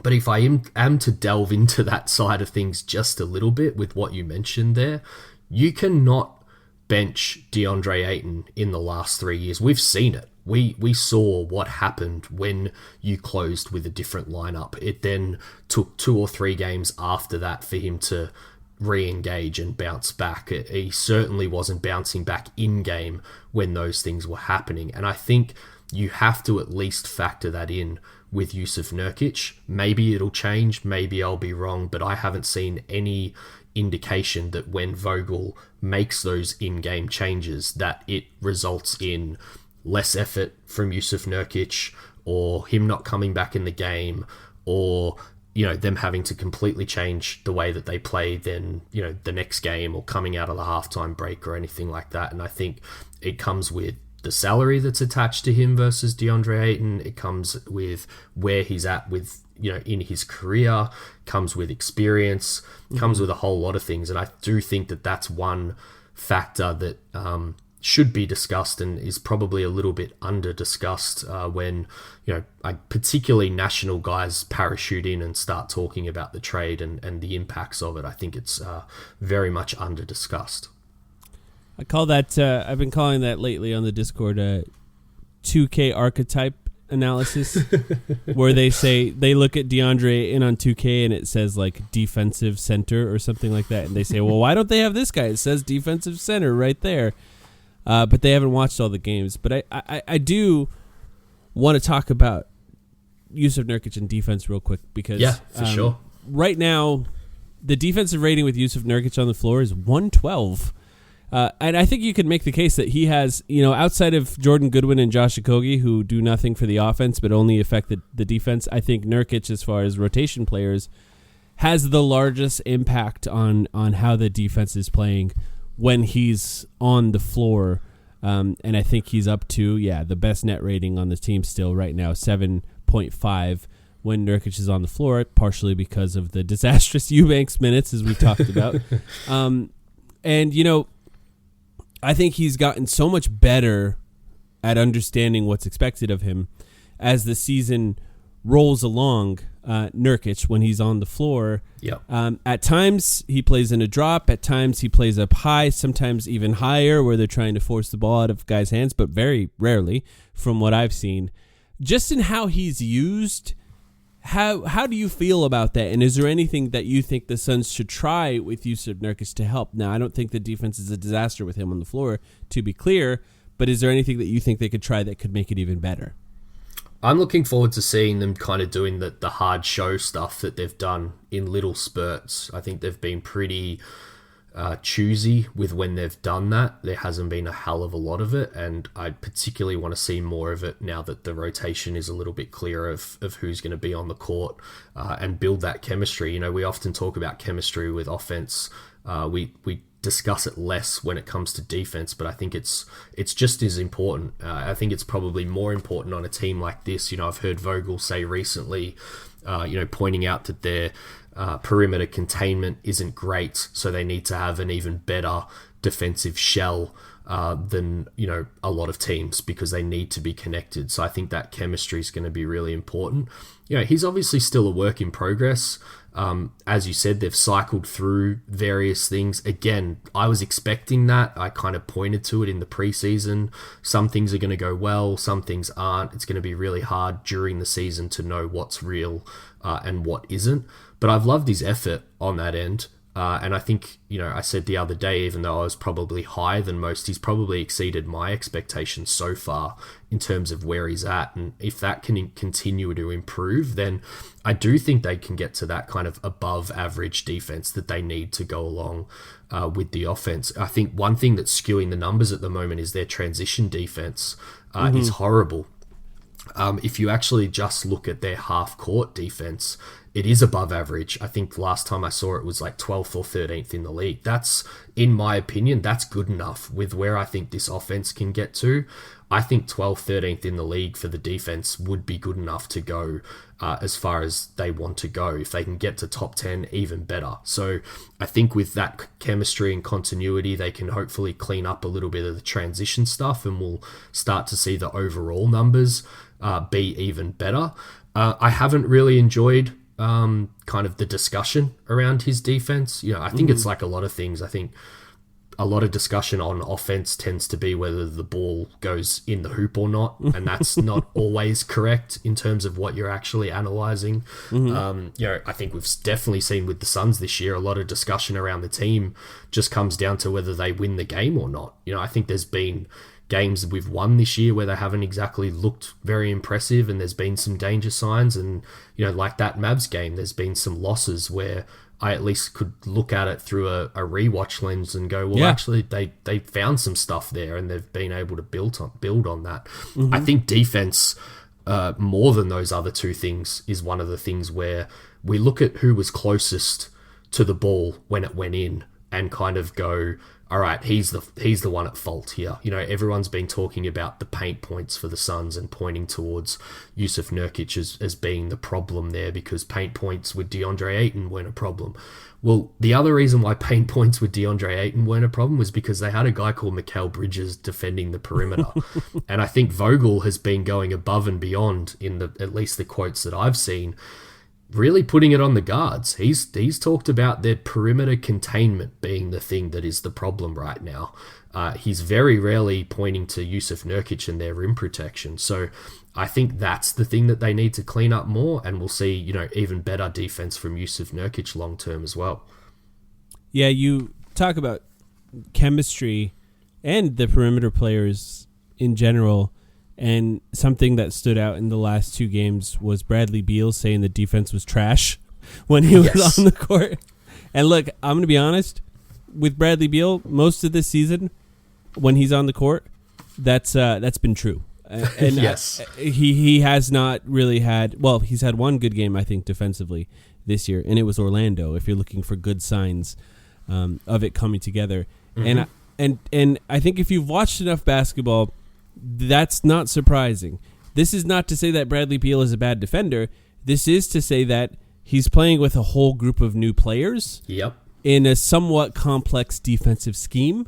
But if I am to delve into that side of things just a little bit with what you mentioned there, you cannot bench DeAndre Ayton in the last 3 years. We've seen it. We saw what happened when you closed with a different lineup. It then took 2 or 3 games after that for him to re-engage and bounce back. He certainly wasn't bouncing back in-game when those things were happening. And I think you have to at least factor that in with Jusuf Nurkic. Maybe it'll change, maybe I'll be wrong, but I haven't seen any indication that when Vogel makes those in-game changes that it results in less effort from Jusuf Nurkic, or him not coming back in the game, or them having to completely change the way that they play then, the next game, or coming out of the halftime break or anything like that. And I think it comes with the salary that's attached to him versus DeAndre Ayton. It comes with where he's at with, in his career, comes with experience, comes with a whole lot of things. And I do think that that's one factor that should be discussed and is probably a little bit under discussed when, particularly national guys parachute in and start talking about the trade and the impacts of it. I think it's very much under discussed. I call that, I've been calling that lately on the Discord, 2K archetype analysis, where they look at DeAndre in on 2K and it says like defensive center or something like that. And they say, well, why don't they have this guy? It says defensive center right there. But they haven't watched all the games. But I do want to talk about Jusuf Nurkic and defense real quick, because for sure. Right now, the defensive rating with Jusuf Nurkic on the floor is 112. And I think you could make the case that he has, outside of Jordan Goodwin and Josh Okogie, who do nothing for the offense but only affect the defense, I think Nurkic, as far as rotation players, has the largest impact on how the defense is playing when he's on the floor. And I think he's up to, the best net rating on the team still right now, 7.5 when Nurkic is on the floor, partially because of the disastrous Eubanks minutes, as we talked about. And, I think he's gotten so much better at understanding what's expected of him as the season rolls along. Nurkic, when he's on the floor, at times he plays in a drop, at times he plays up high, sometimes even higher, where they're trying to force the ball out of guys' hands, but very rarely, from what I've seen. Just in how he's used, how do you feel about that? And is there anything that you think the Suns should try with Jusuf Nurkic to help? Now, I don't think the defense is a disaster with him on the floor, to be clear, but is there anything that you think they could try that could make it even better? I'm looking forward to seeing them kind of doing the hard show stuff that they've done in little spurts. I think they've been pretty choosy with when they've done that. There hasn't been a hell of a lot of it, and I particularly want to see more of it now that the rotation is a little bit clearer of who's going to be on the court, and build that chemistry. You know, we often talk about chemistry with offense. We discuss it less when it comes to defense, but I think it's just as important. I think it's probably more important on a team like this. You know, I've heard Vogel say recently, pointing out that their perimeter containment isn't great, so they need to have an even better defensive shell than, you know, a lot of teams, because they need to be connected. So I think that chemistry is going to be really important. You know, he's obviously still a work in progress. As you said, they've cycled through various things. Again, I was expecting that. I kind of pointed to it in the preseason. Some things are going to go well, some things aren't. It's going to be really hard during the season to know what's real and what isn't. But I've loved his effort on that end. And I think, you know, I said the other day, even though I was probably higher than most, he's probably exceeded my expectations so far in terms of where he's at. And if that can continue to improve, then I do think they can get to that kind of above average defense that they need to go along with the offense. I think one thing that's skewing the numbers at the moment is their transition defense is horrible. If you actually just look at their half-court defense, it is above average. I think last time I saw it was like 12th or 13th in the league. That's, in my opinion, that's good enough with where I think this offense can get to. I think 12th, 13th in the league for the defense would be good enough to go as far as they want to go. If they can get to top 10, even better. So I think with that chemistry and continuity, they can hopefully clean up a little bit of the transition stuff, and we'll start to see the overall numbers be even better. I haven't really enjoyed kind of the discussion around his defense. You know, I think it's like a lot of things. I think a lot of discussion on offense tends to be whether the ball goes in the hoop or not, and that's not always correct in terms of what you're actually analyzing. I think we've definitely seen with the Suns this year, a lot of discussion around the team just comes down to whether they win the game or not. You know, I think there's been games we've won this year where they haven't exactly looked very impressive, and there's been some danger signs. And, you know, like that Mavs game, there's been some losses where I at least could look at it through a rewatch lens and go, well, actually, they found some stuff there, and they've been able to build on that. I think defense, more than those other two things, is one of the things where we look at who was closest to the ball when it went in and kind of go, all right, he's the one at fault here. You know, everyone's been talking about the paint points for the Suns and pointing towards Yusuf Nurkic as being the problem there, because paint points with DeAndre Ayton weren't a problem. Well, the other reason why paint points with DeAndre Ayton weren't a problem was because they had a guy called Mikal Bridges defending the perimeter. And I think Vogel has been going above and beyond in at least the quotes that I've seen, really putting it on the guards. He's talked about their perimeter containment being the thing that is the problem right now. He's very rarely pointing to Yusuf Nurkic and their rim protection. So I think that's the thing that they need to clean up more, and we'll see, you know, even better defense from Yusuf Nurkic long term as well. Yeah, you talk about chemistry and the perimeter players in general. And something that stood out in the last two games was Bradley Beal saying the defense was trash when he was on the court. And look, I'm going to be honest, with Bradley Beal, most of this season, when he's on the court, that's been true. And yes. He has not really had, well, he's had one good game, I think, defensively this year, and it was Orlando, if you're looking for good signs of it coming together. And I think if you've watched enough basketball, that's not surprising. This is not to say that Bradley Beal is a bad defender. This is to say that he's playing with a whole group of new players in a somewhat complex defensive scheme,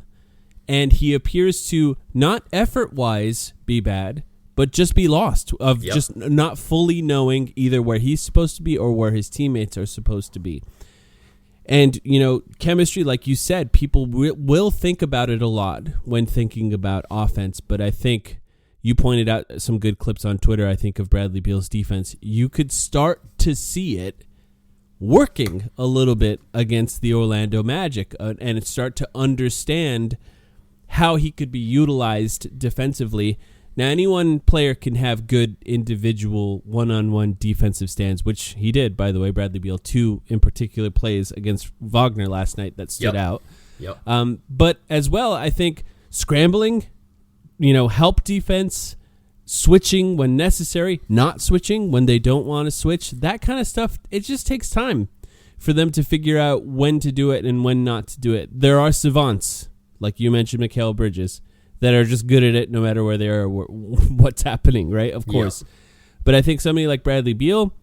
and he appears to not effort-wise be bad, but just be lost of just not fully knowing either where he's supposed to be or where his teammates are supposed to be. And, you know, chemistry, like you said, people will think about it a lot when thinking about offense. But I think you pointed out some good clips on Twitter, I think, of Bradley Beal's defense. You could start to see it working a little bit against the Orlando Magic and start to understand how he could be utilized defensively. Now, any one player can have good individual one-on-one defensive stands, which he did, by the way. Bradley Beal, 2 in particular plays against Wagner last night that stood out. Yep. But as well, I think scrambling, help defense, switching when necessary, not switching when they don't want to switch, that kind of stuff, it just takes time for them to figure out when to do it and when not to do it. There are savants, like you mentioned, Mikal Bridges, that are just good at it no matter where they are or what's happening, right? Of course. Yeah. But I think somebody like Bradley Beal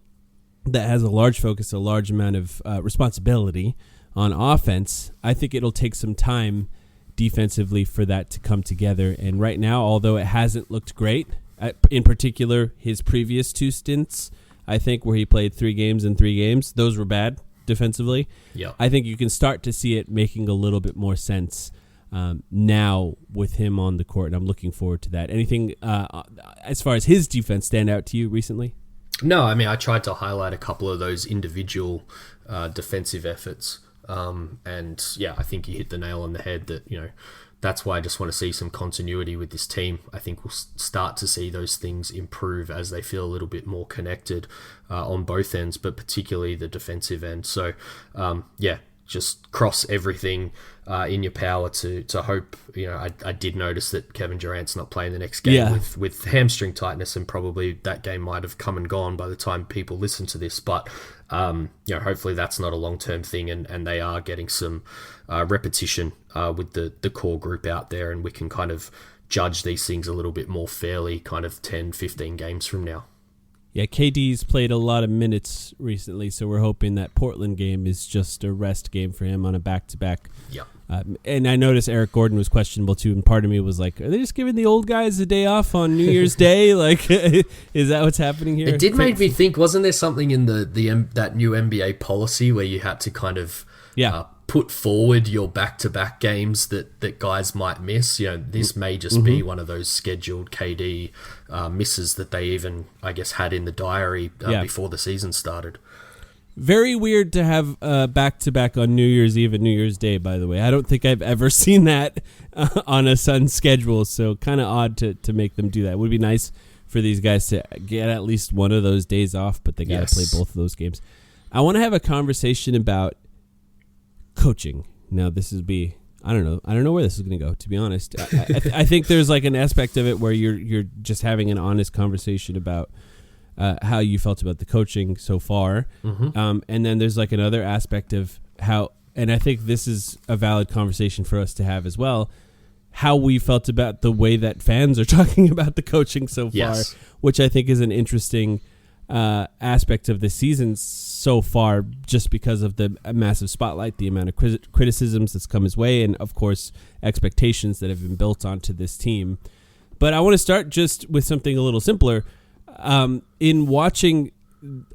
that has a large focus, a large amount of responsibility on offense, I think it'll take some time defensively for that to come together. And right now, although it hasn't looked great, in particular his previous 2 stints, I think where he played 3 games in 3 games, those were bad defensively. Yeah. I think you can start to see it making a little bit more sense now with him on the court, and I'm looking forward to that. Anything as far as his defense stand out to you recently? No, I mean, I tried to highlight a couple of those individual defensive efforts. And yeah, I think you hit the nail on the head that, that's why I just want to see some continuity with this team. I think we'll start to see those things improve as they feel a little bit more connected on both ends, but particularly the defensive end. So, just cross everything in your power to hope. I did notice that Kevin Durant's not playing the next game with hamstring tightness, and probably that game might have come and gone by the time people listen to this. But hopefully that's not a long-term thing, and they are getting some repetition with the core group out there, and we can kind of judge these things a little bit more fairly kind of 10, 15 games from now. Yeah, KD's played a lot of minutes recently, so we're hoping that Portland game is just a rest game for him on a back-to-back. Yeah. And I noticed Eric Gordon was questionable too, and part of me was like, are they just giving the old guys a day off on New Year's Day? Like, is that what's happening here? It did make me think, wasn't there something in that new NBA policy where you had to kind of put forward your back-to-back games that guys might miss? This may just be one of those scheduled KD misses that they even, I guess, had in the diary before the season started. Very weird to have back-to-back on New Year's Eve and New Year's Day, by the way. I don't think I've ever seen that on a Suns schedule, so kind of odd to make them do that. It would be nice for these guys to get at least one of those days off, but they got to play both of those games. I want to have a conversation about coaching. Now, this would be, I don't know where this is going to go, to be honest. I think there's like an aspect of it where you're just having an honest conversation about how you felt about the coaching so far. And then there's like another aspect of how, and I think this is a valid conversation for us to have as well, how we felt about the way that fans are talking about the coaching so far, which I think is an interesting aspect of the season so far, just because of the massive spotlight, the amount of criticisms that's come his way, and of course expectations that have been built onto this team. But I want to start just with something a little simpler. In watching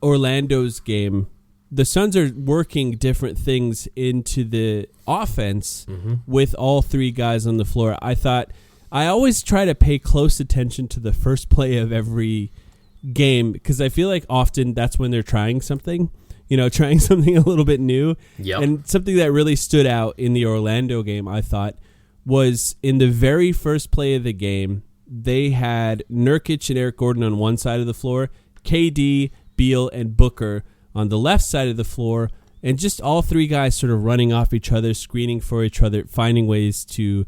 Orlando's game, the Suns are working different things into the offense with all 3 guys on the floor. I thought I always try to pay close attention to the first play of every game, because I feel like often that's when they're trying something, trying something a little bit new. And something that really stood out in the Orlando game, I thought, was in the very first play of the game, they had Nurkic and Eric Gordon on one side of the floor, KD, Beal, and Booker on the left side of the floor, and just all 3 guys sort of running off each other, screening for each other, finding ways to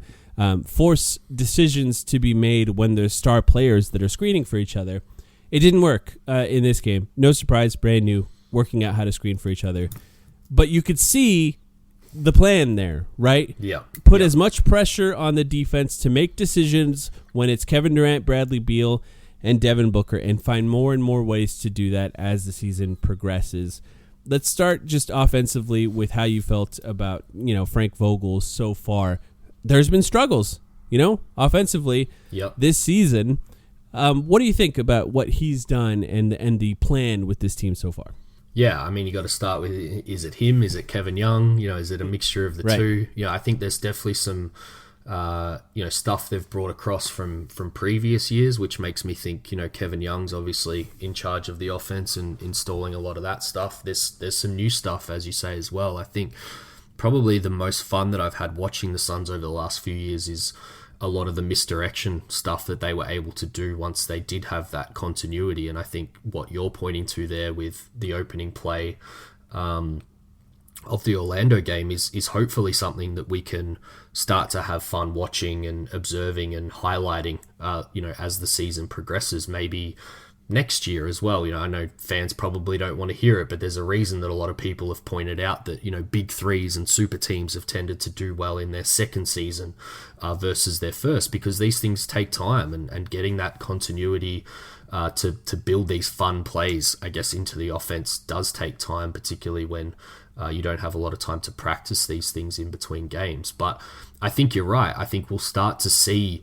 force decisions to be made when there's star players that are screening for each other. It didn't work in this game. No surprise, brand new, working out how to screen for each other. But you could see the plan there, right? Put as much pressure on the defense to make decisions when it's Kevin Durant, Bradley Beal, and Devin Booker, and find more and more ways to do that as the season progresses. Let's start just offensively with how you felt about, Frank Vogel so far. There's been struggles, offensively this season. What do you think about what he's done and the plan with this team so far? Yeah, I mean, you got to start with, is it him? Is it Kevin Young? Is it a mixture of the two? I think there's definitely some, stuff they've brought across from previous years, which makes me think, Kevin Young's obviously in charge of the offense and installing a lot of that stuff. There's some new stuff, as you say, as well. I think probably the most fun that I've had watching the Suns over the last few years is a lot of the misdirection stuff that they were able to do once they did have that continuity. And I think what you're pointing to there with the opening play of the Orlando game is hopefully something that we can start to have fun watching and observing and highlighting, as the season progresses, maybe next year as well. I know fans probably don't want to hear it, but there's a reason that a lot of people have pointed out that, big threes and super teams have tended to do well in their second season versus their first, because these things take time, and getting that continuity to build these fun plays, I guess, into the offense does take time, particularly when you don't have a lot of time to practice these things in between games. But I think you're right. I think we'll start to see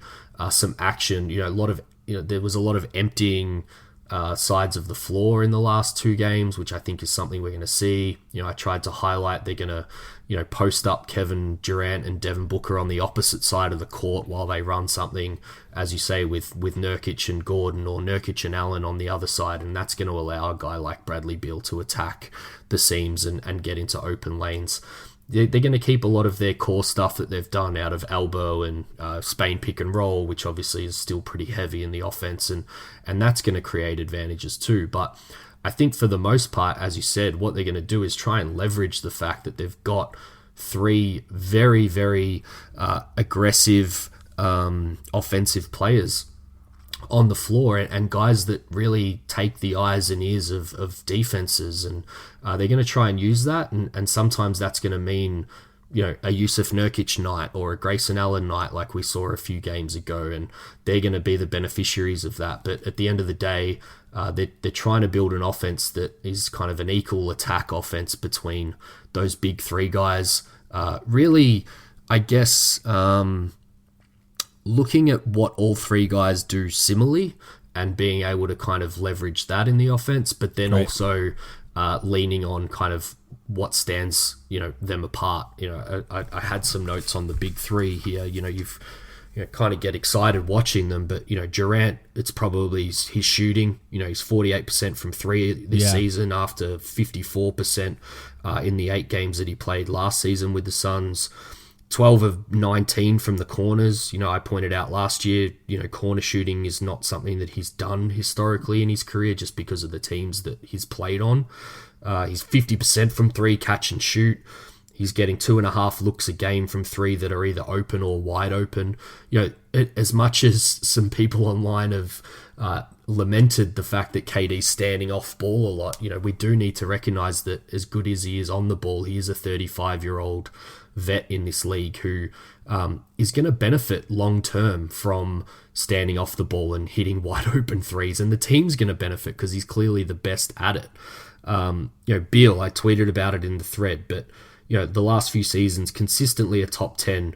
some action. There was a lot of emptying sides of the floor in the last two games, which I think is something we're going to see. I tried to highlight they're going to, post up Kevin Durant and Devin Booker on the opposite side of the court while they run something, as you say, with Nurkic and Gordon, or Nurkic and Allen on the other side, and that's going to allow a guy like Bradley Beal to attack the seams and get into open lanes. They're going to keep a lot of their core stuff that they've done out of elbow and Spain pick and roll, which obviously is still pretty heavy in the offense, and that's going to create advantages too. But I think for the most part, as you said, what they're going to do is try and leverage the fact that they've got three very, very aggressive offensive players on the floor, and guys that really take the eyes and ears of defenses, and they're going to try and use that, and sometimes that's going to mean a Yusuf Nurkic night or a Grayson Allen night like we saw a few games ago, and they're going to be the beneficiaries of that. But at the end of the day, they're trying to build an offense that is kind of an equal attack offense between those big three guys. Really, I guess, looking at what all three guys do similarly and being able to kind of leverage that in the offense, but then also leaning on kind of what stands them apart. I had some notes on the big three here. You've kind of get excited watching them, but Durant, it's probably his shooting. He's 48% from three this season after 54% in the 8 games that he played last season with the Suns. 12 of 19 from the corners. I pointed out last year, corner shooting is not something that he's done historically in his career just because of the teams that he's played on. He's 50% from three, catch and shoot. He's getting 2.5 looks a game from three that are either open or wide open. As much as some people online have lamented the fact that KD's standing off ball a lot, we do need to recognize that as good as he is on the ball, he is a 35-year-old vet in this league who is going to benefit long term from standing off the ball and hitting wide open threes, and the team's going to benefit because he's clearly the best at it. Beal, I tweeted about it in the thread, but the last few seasons consistently a top 10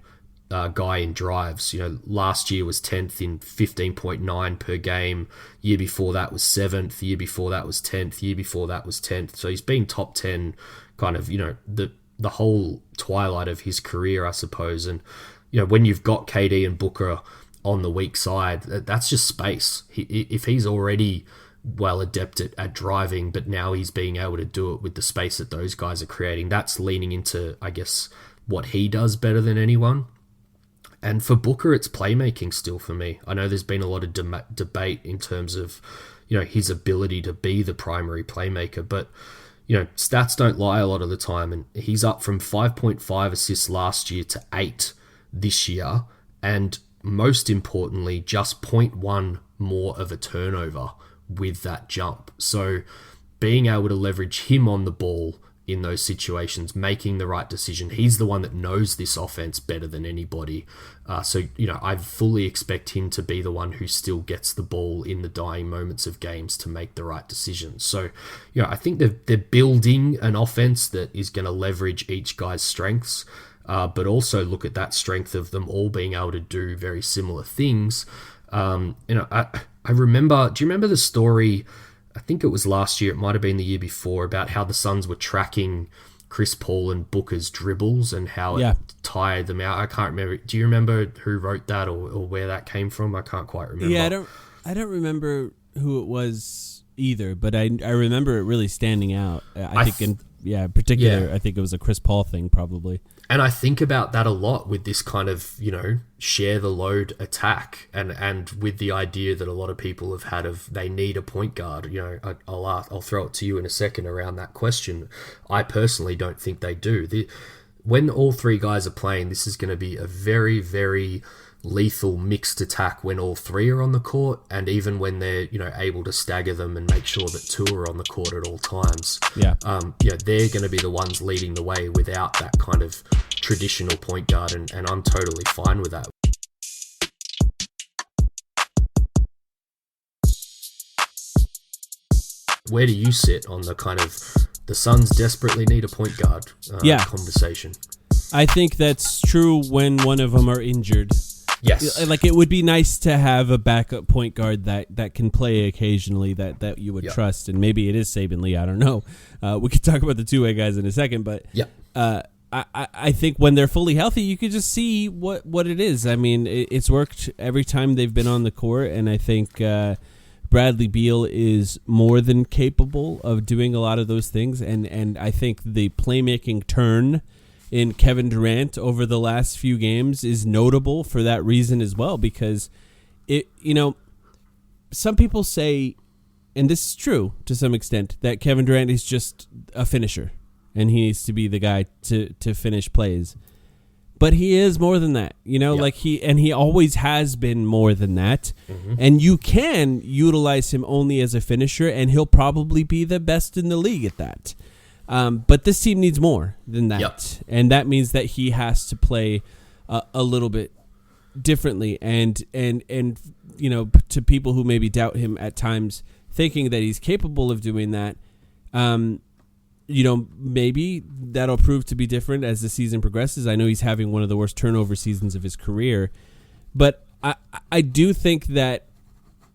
guy in drives. Last year was 10th in 15.9 per game. Year before that was 7th. Year before that was 10th. Year before that was 10th. So he's been top 10 kind of, the whole twilight of his career, I suppose. And, when you've got KD and Booker on the weak side, that's just space. If he's already well adept at driving, but now he's being able to do it with the space that those guys are creating, that's leaning into, I guess, what he does better than anyone. And for Booker, it's playmaking still for me. I know there's been a lot of debate in terms of, his ability to be the primary playmaker, but stats don't lie a lot of the time, and he's up from 5.5 assists last year to 8 this year, and most importantly, just 0.1 more of a turnover with that jump. So being able to leverage him on the ball in those situations, making the right decision. He's the one that knows this offense better than anybody. So I fully expect him to be the one who still gets the ball in the dying moments of games to make the right decisions. So, I think they're building an offense that is going to leverage each guy's strengths, but also look at that strength of them all being able to do very similar things. I remember, do you remember the story, I think it was last year, it might have been the year before, about how the Suns were tracking Chris Paul and Booker's dribbles and how it tired them out? I can't remember. Do you remember who wrote that or where that came from? I can't quite remember. Yeah, I don't remember who it was either, but I remember it really standing out. I think in particular, I think it was a Chris Paul thing probably. And I think about that a lot with this kind of, share the load attack and with the idea that a lot of people have had of they need a point guard. I'll throw it to you in a second around that question. I personally don't think they do. When all three guys are playing, this is going to be a very, very lethal mixed attack when all three are on the court, and even when they're able to stagger them and make sure that two are on the court at all times. They're going to be the ones leading the way without that kind of traditional point guard, and I'm totally fine with that. Where do you sit on the kind of the Suns desperately need a point guard conversation? I think that's true when one of them are injured. Yes. Like, it would be nice to have a backup point guard that can play occasionally that you would trust, and maybe it is Saban Lee. I don't know. We could talk about the two-way guys in a second, but I think when they're fully healthy, you could just see what it is. I mean, it's worked every time they've been on the court, and I think Bradley Beal is more than capable of doing a lot of those things, and I think the playmaking turn in Kevin Durant over the last few games is notable for that reason as well, because some people say, and this is true to some extent, that Kevin Durant is just a finisher and he needs to be the guy to finish plays. But he is more than that, he always has been more than that. Mm-hmm. And you can utilize him only as a finisher, and he'll probably be the best in the league at that. But this team needs more than that, and that means that he has to play a little bit differently. And to people who maybe doubt him at times, thinking that he's capable of doing that, maybe that'll prove to be different as the season progresses. I know he's having one of the worst turnover seasons of his career, but I do think that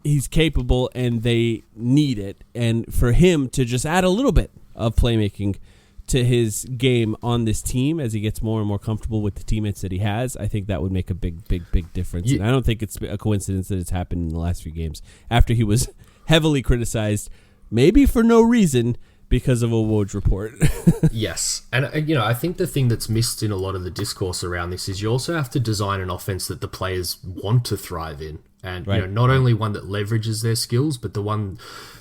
he's capable, and they need it. And for him to just add a little bit of playmaking to his game on this team as he gets more and more comfortable with the teammates that he has, I think that would make a big difference. And I don't think it's a coincidence that it's happened in the last few games after he was heavily criticized, maybe for no reason, because of a Woj report. Yes. And, I think the thing that's missed in a lot of the discourse around this is you also have to design an offense that the players want to thrive in. And, not only one that leverages their skills, but the one,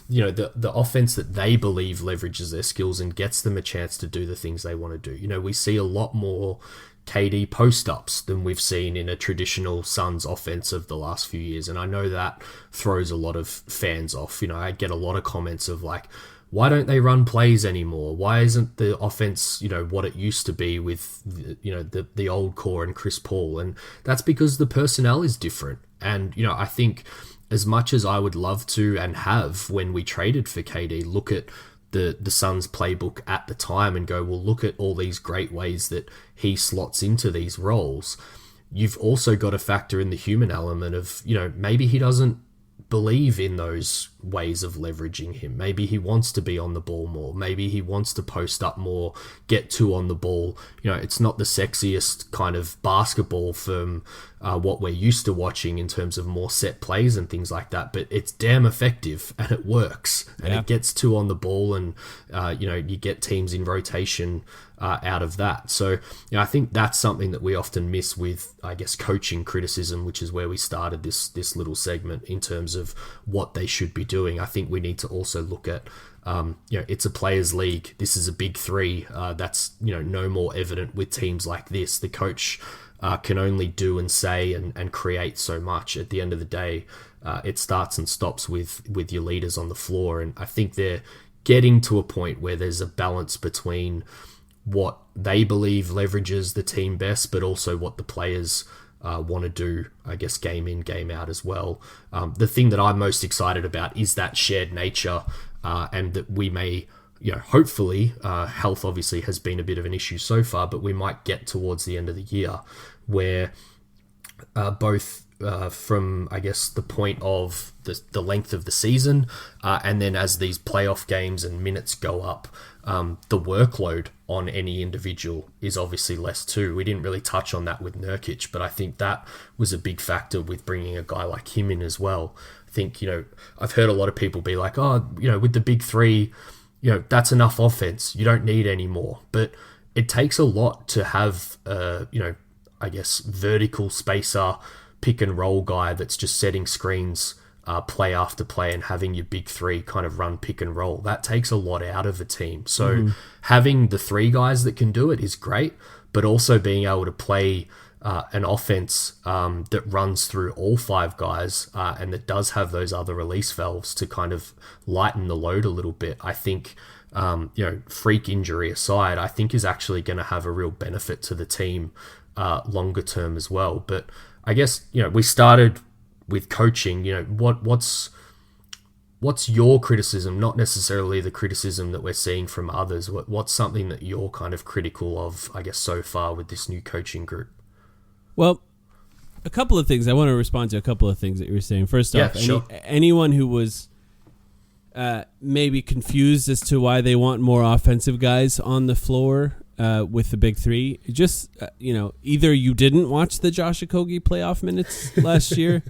the offense that they believe leverages their skills and gets them a chance to do the things they want to do. We see a lot more KD post-ups than we've seen in a traditional Suns offense of the last few years. And I know that throws a lot of fans off. I get a lot of comments of like, why don't they run plays anymore? Why isn't the offense, what it used to be with, the old core and Chris Paul? And that's because the personnel is different. And, I think as much as I would love to and have when we traded for KD, look at the Suns playbook at the time and go, well, look at all these great ways that he slots into these roles. You've also got to factor in the human element of, maybe he doesn't believe in those ways of leveraging him. Maybe he wants to be on the ball more. Maybe he wants to post up more, get two on the ball. It's not the sexiest kind of basketball from what we're used to watching in terms of more set plays and things like that, but it's damn effective and it works. And it gets two on the ball, and you get teams in rotation out of that. So I think that's something that we often miss with, I guess, coaching criticism, which is where we started this little segment in terms of what they should be doing. I think we need to also look at it's a players' league. This is a big three. That's no more evident with teams like this. The coach can only do and say and create so much. At the end of the day, it starts and stops with your leaders on the floor. And I think they're getting to a point where there's a balance between what they believe leverages the team best, but also what the players want to do, I guess, game in, game out as well. The thing that I'm most excited about is that shared nature, and that we may, hopefully, health obviously has been a bit of an issue so far, but we might get towards the end of the year where both from, I guess, the point of the length of the season, and then as these playoff games and minutes go up, the workload on any individual is obviously less too. We didn't really touch on that with Nurkic, but I think that was a big factor with bringing a guy like him in as well. I think, I've heard a lot of people be like, with the big three, that's enough offense. You don't need any more. But it takes a lot to have, I guess, vertical spacer, pick and roll guy that's just setting screens play after play and having your big three kind of run pick and roll. That takes a lot out of a team. So having the three guys that can do it is great, but also being able to play an offense that runs through all five guys and that does have those other release valves to kind of lighten the load a little bit, I think, freak injury aside, I think is actually going to have a real benefit to the team longer term as well. But I guess, we started with coaching. What's your criticism, not necessarily the criticism that we're seeing from others? What's something that you're kind of critical of, I guess, so far with this new coaching group? Well, a couple of things. I want to respond to a couple of things that you were saying. First off, sure. Anyone who was maybe confused as to why they want more offensive guys on the floor with the big three, just, either you didn't watch the Josh Okogie playoff minutes last year,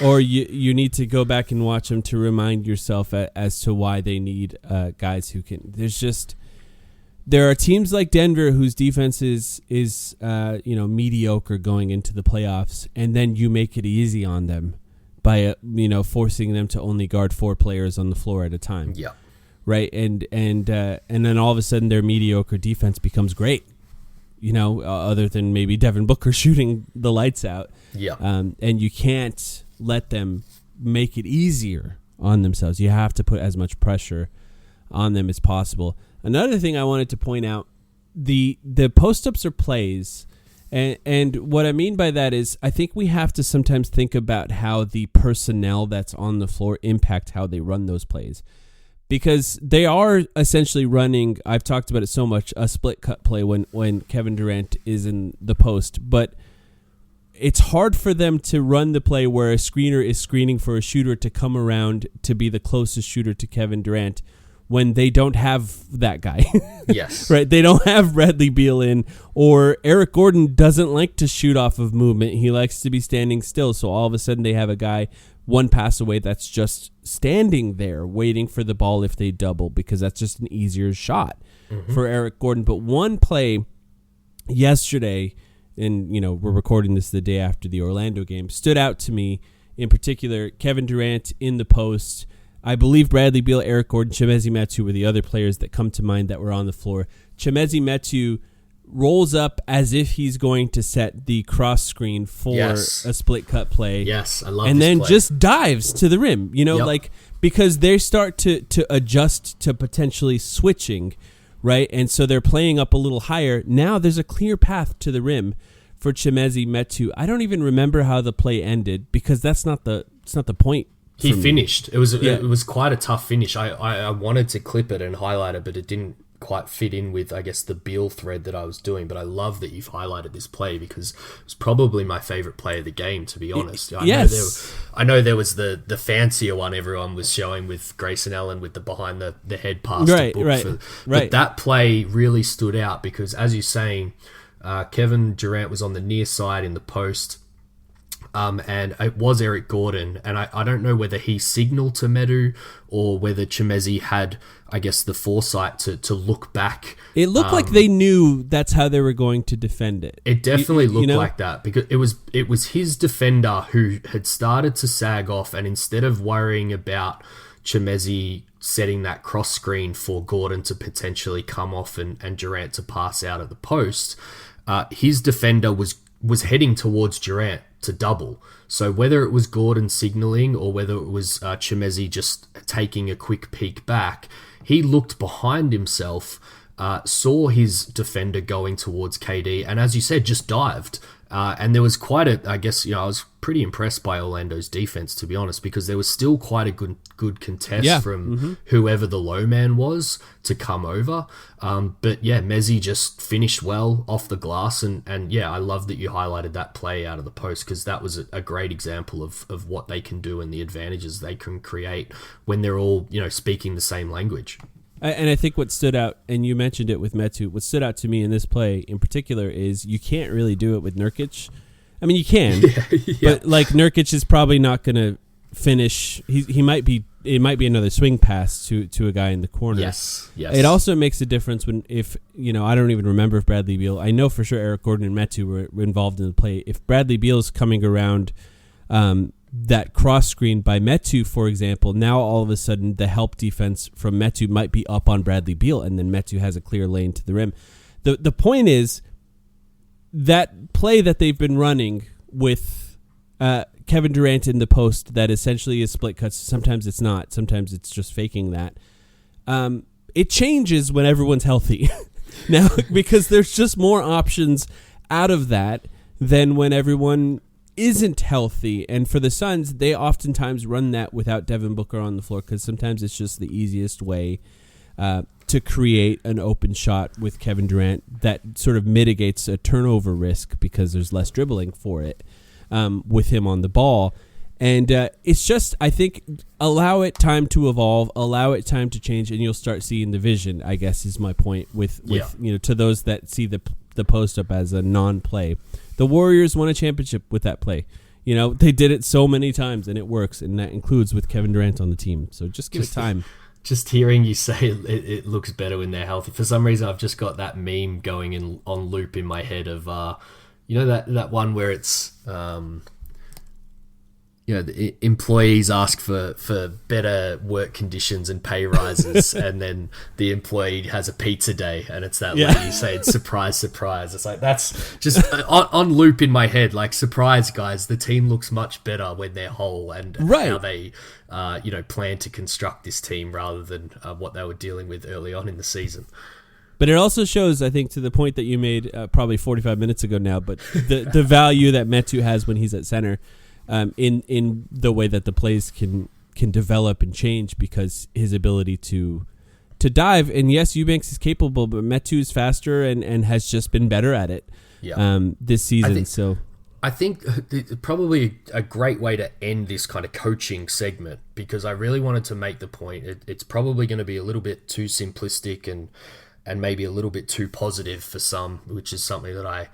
or you need to go back and watch them to remind yourself as to why they need guys who can. There are teams like Denver whose defense is mediocre going into the playoffs, and then you make it easy on them by forcing them to only guard 4 players on the floor at a time. Yeah. Right, and then all of a sudden their mediocre defense becomes great. Other than maybe Devin Booker shooting the lights out. Yeah. And you can't let them make it easier on themselves. You have to put as much pressure on them as possible. Another thing I wanted to point out, the post-ups are plays, and what I mean by that is I think we have to sometimes think about how the personnel that's on the floor impact how they run those plays. Because they are essentially running, I've talked about it so much, a split cut play when Kevin Durant is in the post. But it's hard for them to run the play where a screener is screening for a shooter to come around to be the closest shooter to Kevin Durant when they don't have that guy. Yes. Right? They don't have Bradley Beal in, or Eric Gordon doesn't like to shoot off of movement. He likes to be standing still. So all of a sudden they have a guy one pass away that's just standing there waiting for the ball if they double, because that's just an easier shot for Eric Gordon. But one play yesterday, and we're recording this the day after the Orlando game, stood out to me in particular. Kevin Durant in the post. I believe Bradley Beal, Eric Gordon, Chimezie Metu were the other players that come to mind that were on the floor. Chimezie Metu rolls up as if he's going to set the cross screen for a split cut play. Yes, I love and this then play. Just dives to the rim, because they start to adjust to potentially switching, right? And so they're playing up a little higher. Now there's a clear path to the rim for Chimezie Metu. I don't even remember how the play ended, because that's not the point. He finished. It was quite a tough finish. I wanted to clip it and highlight it, but it didn't quite fit in with, I guess, the Beal thread that I was doing. But I love that you've highlighted this play, because it's probably my favorite play of the game, to be honest. I know there was the fancier one everyone was showing with Grayson Allen with the behind the head pass. But that play really stood out because, as you're saying, Kevin Durant was on the near side in the post. And it was Eric Gordon, and I don't know whether he signaled to Metu or whether Chimezie had, I guess, the foresight to look back. It looked like they knew that's how they were going to defend it. It definitely looked like that, because it was his defender who had started to sag off, and instead of worrying about Chimezie setting that cross screen for Gordon to potentially come off and Durant to pass out at the post, his defender was heading towards Durant to double. So whether it was Gordon signaling or whether it was Chimezie just taking a quick peek back, he looked behind himself, saw his defender going towards KD, and as you said, just dived. And there was quite I was pretty impressed by Orlando's defense, to be honest, because there was still quite a good contest from whoever the low man was to come over. But Mezzi just finished well off the glass, and I love that you highlighted that play out of the post, because that was a great example of what they can do and the advantages they can create when they're all speaking the same language. And I think what stood out, and you mentioned it with Metu, what stood out to me in this play in particular is you can't really do it with Nurkic. I mean, you can, but Nurkic is probably not going to finish. He might be it might be another swing pass to a guy in the corner. Yes. It also makes a difference if I don't even remember if Bradley Beal. I know for sure Eric Gordon and Metu were involved in the play. If Bradley Beal's coming around that cross screen by Metu, for example, now all of a sudden the help defense from Metu might be up on Bradley Beal, and then Metu has a clear lane to the rim. The point is that play that they've been running with Kevin Durant in the post that essentially is split cuts. Sometimes it's not. Sometimes it's just faking that. It changes when everyone's healthy now because there's just more options out of that than when everyone isn't healthy. And for the Suns, they oftentimes run that without Devin Booker on the floor because sometimes it's just the easiest way to create an open shot with Kevin Durant that sort of mitigates a turnover risk because there's less dribbling for it with him on the ball. And it's just, I think, allow it time to evolve, allow it time to change, and you'll start seeing the vision, I guess is my point with to those that see the post up as a non-play. The Warriors won a championship with that play. They did it so many times, and it works, and that includes with Kevin Durant on the team. So just give it time. Just hearing you say it looks better when they're healthy. For some reason, I've just got that meme going on loop in my head of, that one where it's, the employees ask for better work conditions and pay rises, and then the employee has a pizza day, and it's that lady saying, surprise, surprise. It's like, that's just on loop in my head. Like, surprise, guys, the team looks much better when they're whole, and how they, plan to construct this team rather than what they were dealing with early on in the season. But it also shows, I think, to the point that you made probably 45 minutes ago now, but the value that Metu has when he's at center. In the way that the plays can develop and change because his ability to dive, and yes, Eubanks is capable, but Metu is faster and has just been better at it this season. I think probably a great way to end this kind of coaching segment, because I really wanted to make the point, it's probably going to be a little bit too simplistic and maybe a little bit too positive for some, which is something that I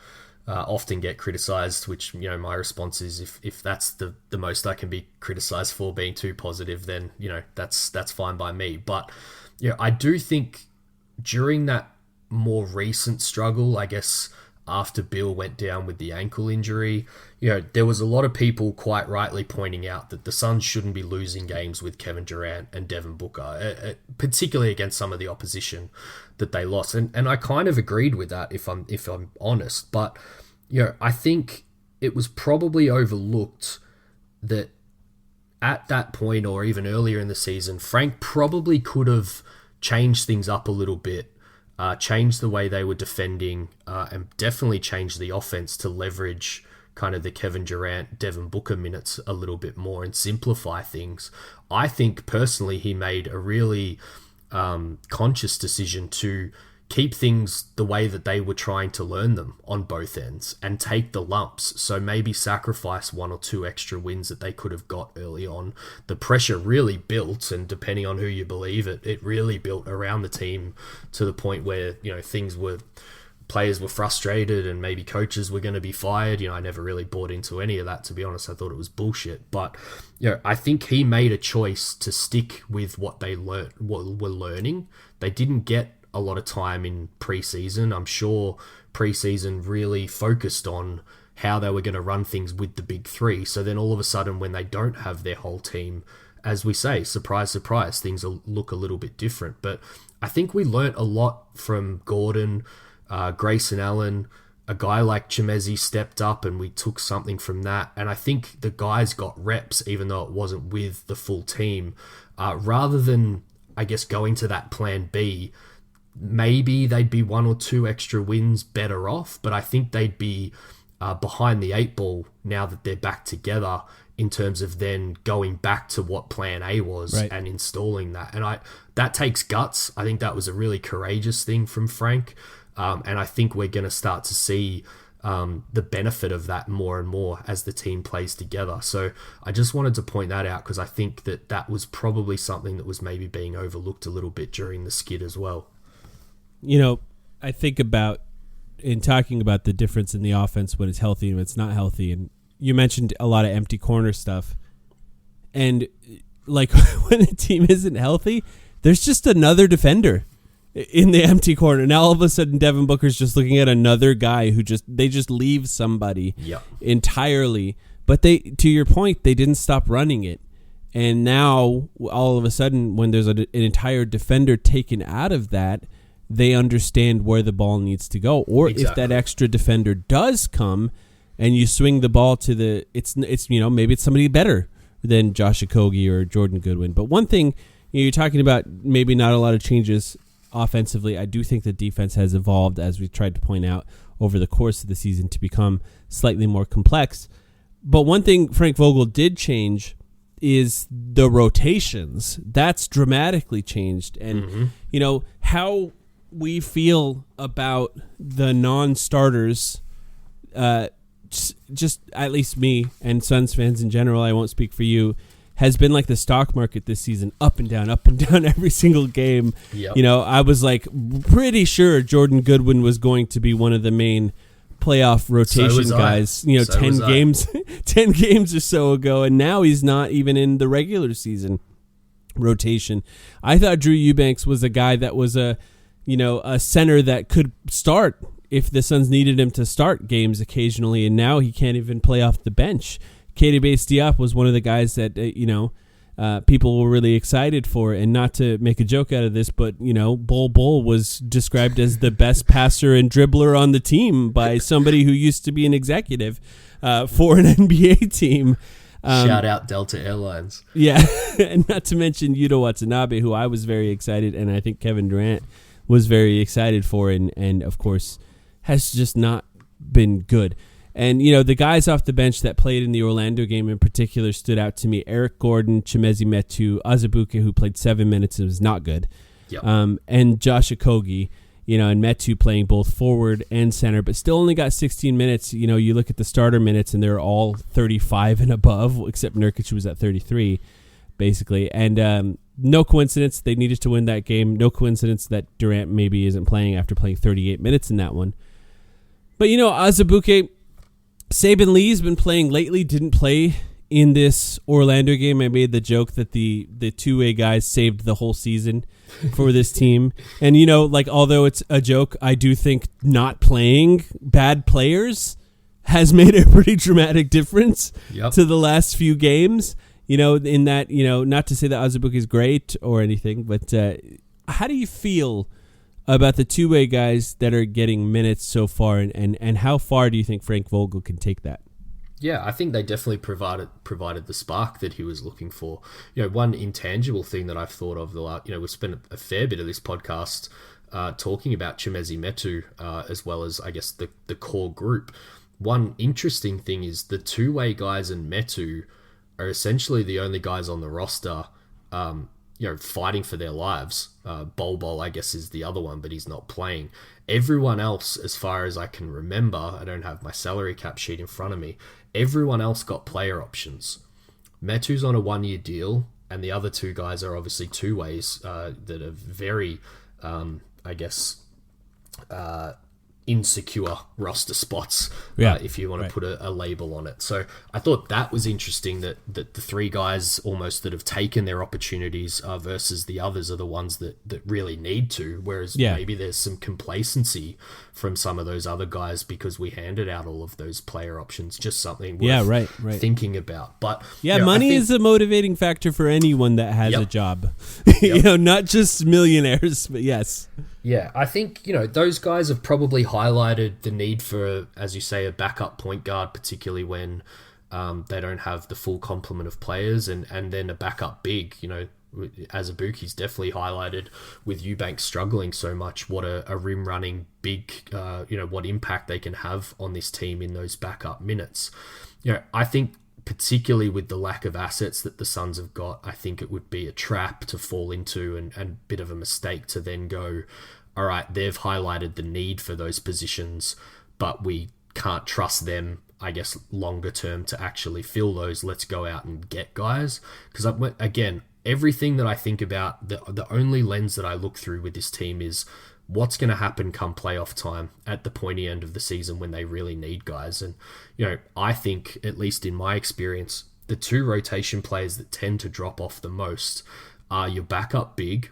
often get criticized, which, my response is if that's the most I can be criticized for, being too positive, then, that's fine by me. But, I do think during that more recent struggle, I guess after Bill went down with the ankle injury, there was a lot of people quite rightly pointing out that the Suns shouldn't be losing games with Kevin Durant and Devin Booker, particularly against some of the opposition that they lost. And I kind of agreed with that, if I'm honest. But, I think it was probably overlooked that at that point, or even earlier in the season, Frank probably could have changed things up a little bit, changed the way they were defending, and definitely changed the offense to leverage kind of the Kevin Durant, Devin Booker minutes a little bit more and simplify things. I think personally he made a really conscious decision to keep things the way that they were trying to learn them on both ends and take the lumps. So maybe sacrifice 1 or 2 extra wins that they could have got early on. The pressure really built, and depending on who you believe it really built around the team to the point where, players were frustrated and maybe coaches were going to be fired. I never really bought into any of that, to be honest. I thought it was bullshit. But, I think he made a choice to stick with what they were learning. They didn't get a lot of time in preseason. I'm sure preseason really focused on how they were going to run things with the big three. So then all of a sudden, when they don't have their whole team, as we say, surprise, surprise, things look a little bit different. But I think we learnt a lot from Gordon, Grayson Allen. A guy like Chimezie stepped up and we took something from that. And I think the guys got reps, even though it wasn't with the full team. Rather than, I guess, going to that plan B, maybe they'd be 1 or 2 extra wins better off, but I think they'd be behind the 8 ball now that they're back together in terms of then going back to what plan A was and installing that. And that takes guts. I think that was a really courageous thing from Frank. And I think we're going to start to see the benefit of that more and more as the team plays together. So I just wanted to point that out because I think that was probably something that was maybe being overlooked a little bit during the skid as well. I think about, in talking about the difference in the offense when it's healthy and when it's not healthy, and you mentioned a lot of empty corner stuff. And like when the team isn't healthy, there's just another defender in the empty corner. Now all of a sudden Devin Booker's just looking at another guy who they just leave somebody entirely. But to your point, they didn't stop running it. And now all of a sudden when there's an entire defender taken out of that, they understand where the ball needs to go. Or if that extra defender does come and you swing the ball to it's maybe it's somebody better than Josh Okogie or Jordan Goodwin. But one thing, you're talking about maybe not a lot of changes offensively. I do think the defense has evolved, as we tried to point out, over the course of the season to become slightly more complex. But one thing Frank Vogel did change is the rotations. That's dramatically changed. And, how we feel about the non-starters, just at least me and Suns fans in general, I won't speak for you, has been like the stock market this season, up and down every single game. Yep. I was like pretty sure Jordan Goodwin was going to be one of the main playoff rotation guys, 10 games 10 games or so ago, and now he's not even in the regular season rotation. I thought Drew Eubanks was a guy that was a center that could start if the Suns needed him to start games occasionally, and now he can't even play off the bench. Keita Bates-Diop was one of the guys that people were really excited for, and not to make a joke out of this, but Bol was described as the best passer and dribbler on the team by somebody who used to be an executive for an NBA team. Shout out Delta Airlines. Yeah, and not to mention Yuta Watanabe, who I was very excited, and I think Kevin Durant was very excited for, and of course has just not been good. And, the guys off the bench that played in the Orlando game in particular stood out to me. Eric Gordon, Chimezie Metu, Azubuike, who played 7 minutes and was not good. Yep. And Josh Okogie, and Metu playing both forward and center, but still only got 16 minutes. You look at the starter minutes and they're all 35 and above, except Nurkic, who was at 33, basically. And no coincidence they needed to win that game. No coincidence that Durant maybe isn't playing after playing 38 minutes in that one. But, Azubuike, Saban Lee's been playing lately, didn't play in this Orlando game. I made the joke that the two-way guys saved the whole season for this team. And, although it's a joke, I do think not playing bad players has made a pretty dramatic difference to the last few games. In that, not to say that Azubuike is great or anything, but how do you feel about the two-way guys that are getting minutes so far, and how far do you think Frank Vogel can take that? Yeah, I think they definitely provided the spark that he was looking for. One intangible thing that I've thought of we've spent a fair bit of this podcast talking about Chimezie Metu as well as, I guess, the core group. One interesting thing is the two-way guys and Metu are essentially the only guys on the roster fighting for their lives. Bol, I guess, is the other one, but he's not playing. Everyone else, as far as I can remember, I don't have my salary cap sheet in front of me, everyone else got player options. Metu's on a 1-year deal, and the other two guys are obviously two-ways that are very, insecure roster spots, if you want to put a label on it. So I thought that was interesting that the three guys almost that have taken their opportunities versus the others are the ones that really need to, whereas maybe there's some complacency from some of those other guys because we handed out all of those player options. Just something worth thinking about. But money is a motivating factor for anyone that has a job. Not just millionaires, but yes. Yeah, I think, those guys have probably highlighted the need for, as you say, a backup point guard, particularly when they don't have the full complement of players, and then a backup big. Azubuike's definitely highlighted with Eubanks struggling so much what a rim running big, what impact they can have on this team in those backup minutes. I think particularly with the lack of assets that the Suns have got, I think it would be a trap to fall into and a bit of a mistake to then go, all right, they've highlighted the need for those positions, but we can't trust them, I guess, longer term to actually fill those. Let's go out and get guys. Because, again, everything that I think about, the only lens that I look through with this team is what's going to happen come playoff time at the pointy end of the season when they really need guys. And, I think, at least in my experience, the two rotation players that tend to drop off the most are your backup big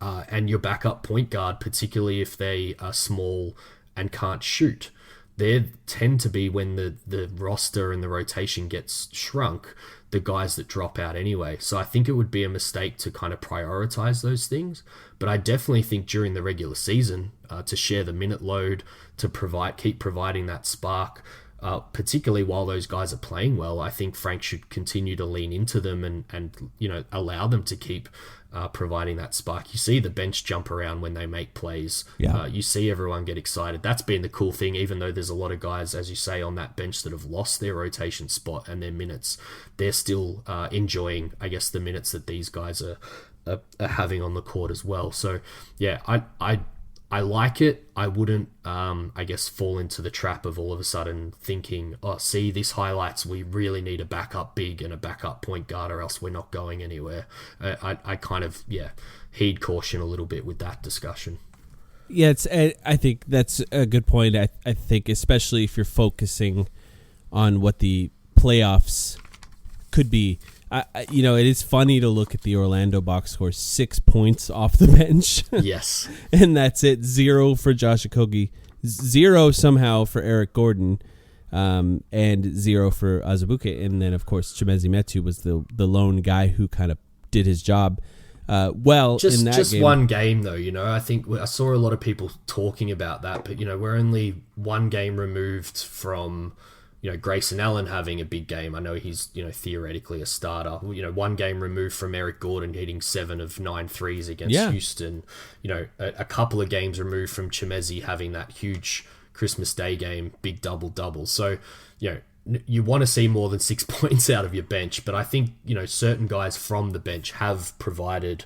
and your backup point guard, particularly if they are small and can't shoot. They tend to be, when the roster and the rotation gets shrunk, the guys that drop out anyway. So I think it would be a mistake to kind of prioritize those things. But I definitely think during the regular season, to share the minute load, to keep providing that spark, particularly while those guys are playing well, I think Frank should continue to lean into them and allow them to keep providing that spark. You see the bench jump around when they make plays. Yeah. You see everyone get excited. That's been the cool thing, even though there's a lot of guys, as you say, on that bench that have lost their rotation spot and their minutes. They're still enjoying, I guess, the minutes that these guys are having on the court as well. So, yeah, I like it. I wouldn't, I guess, fall into the trap of all of a sudden thinking, oh, see, this highlights we really need a backup big and a backup point guard or else we're not going anywhere. I kind of, heed caution a little bit with that discussion. Yeah, I think that's a good point. I think especially if you're focusing on what the playoffs could be. It is funny to look at the Orlando box score, 6 points off the bench. Yes. And that's it. 0 for Josh Okogie, 0 somehow for Eric Gordon, and 0 for Azubuike. And then, of course, Chimezie Metu was the lone guy who kind of did his job in that just game. one game, though. I think I saw a lot of people talking about that, but, we're only one game removed from Grayson Allen having a big game. I know he's, theoretically a starter. One game removed from Eric Gordon hitting 7 of 9 threes against Houston. A couple of games removed from Chimezie having that huge Christmas Day game, big double-double. So, you want to see more than 6 points out of your bench, but I think, certain guys from the bench have provided,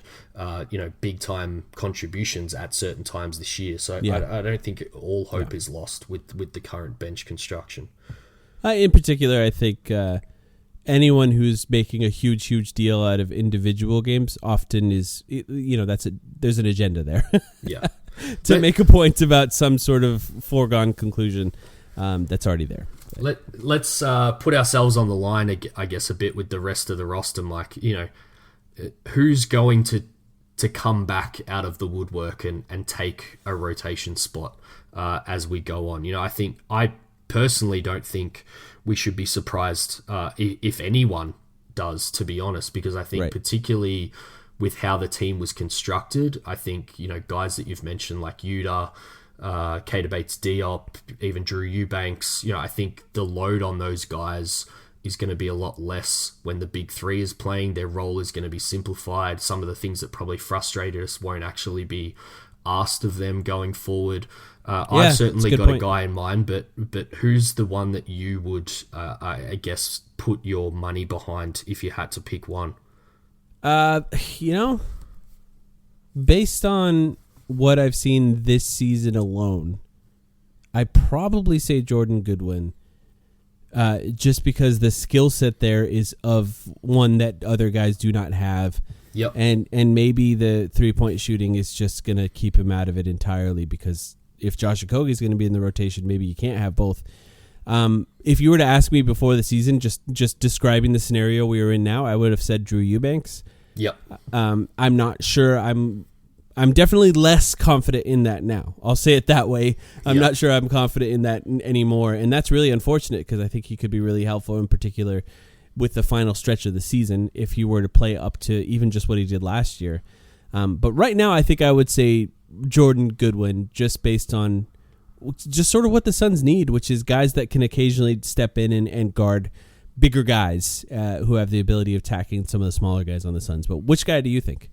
big-time contributions at certain times this year. So I don't think all hope is lost with the current bench construction. In particular, I think anyone who's making a huge deal out of individual games often is, there's an agenda there. Yeah. Make a point about some sort of foregone conclusion that's already there. Let's put ourselves on the line, I guess, a bit with the rest of the roster, Mike. Who's going to come back out of the woodwork and take a rotation spot as we go on? I personally don't think we should be surprised if anyone does, to be honest, because I think particularly with how the team was constructed, I think, guys that you've mentioned like Yuta, Keita Bates-Diop, even Drew Eubanks, I think the load on those guys is going to be a lot less when the big three is playing. Their role is going to be simplified. Some of the things that probably frustrated us won't actually be asked of them going forward. I've certainly got a guy in mind, but who's the one that you would, I guess, put your money behind if you had to pick one? Based on what I've seen this season alone, I'd probably say Jordan Goodwin, just because the skill set there is of one that other guys do not have. Yep. And maybe the 3-point shooting is just going to keep him out of it entirely, because if Josh Okogie is going to be in the rotation, maybe you can't have both. If you were to ask me before the season, just describing the scenario we are in now, I would have said Drew Eubanks. Yep. I'm not sure. I'm definitely less confident in that now. I'll say it that way. I'm not sure I'm confident in that anymore, and that's really unfortunate because I think he could be really helpful, in particular with the final stretch of the season, if he were to play up to even just what he did last year. But right now, I think I would say Jordan Goodwin, just based on just sort of what the Suns need, which is guys that can occasionally step in and guard bigger guys who have the ability of attacking some of the smaller guys on the Suns. But which guy do you think?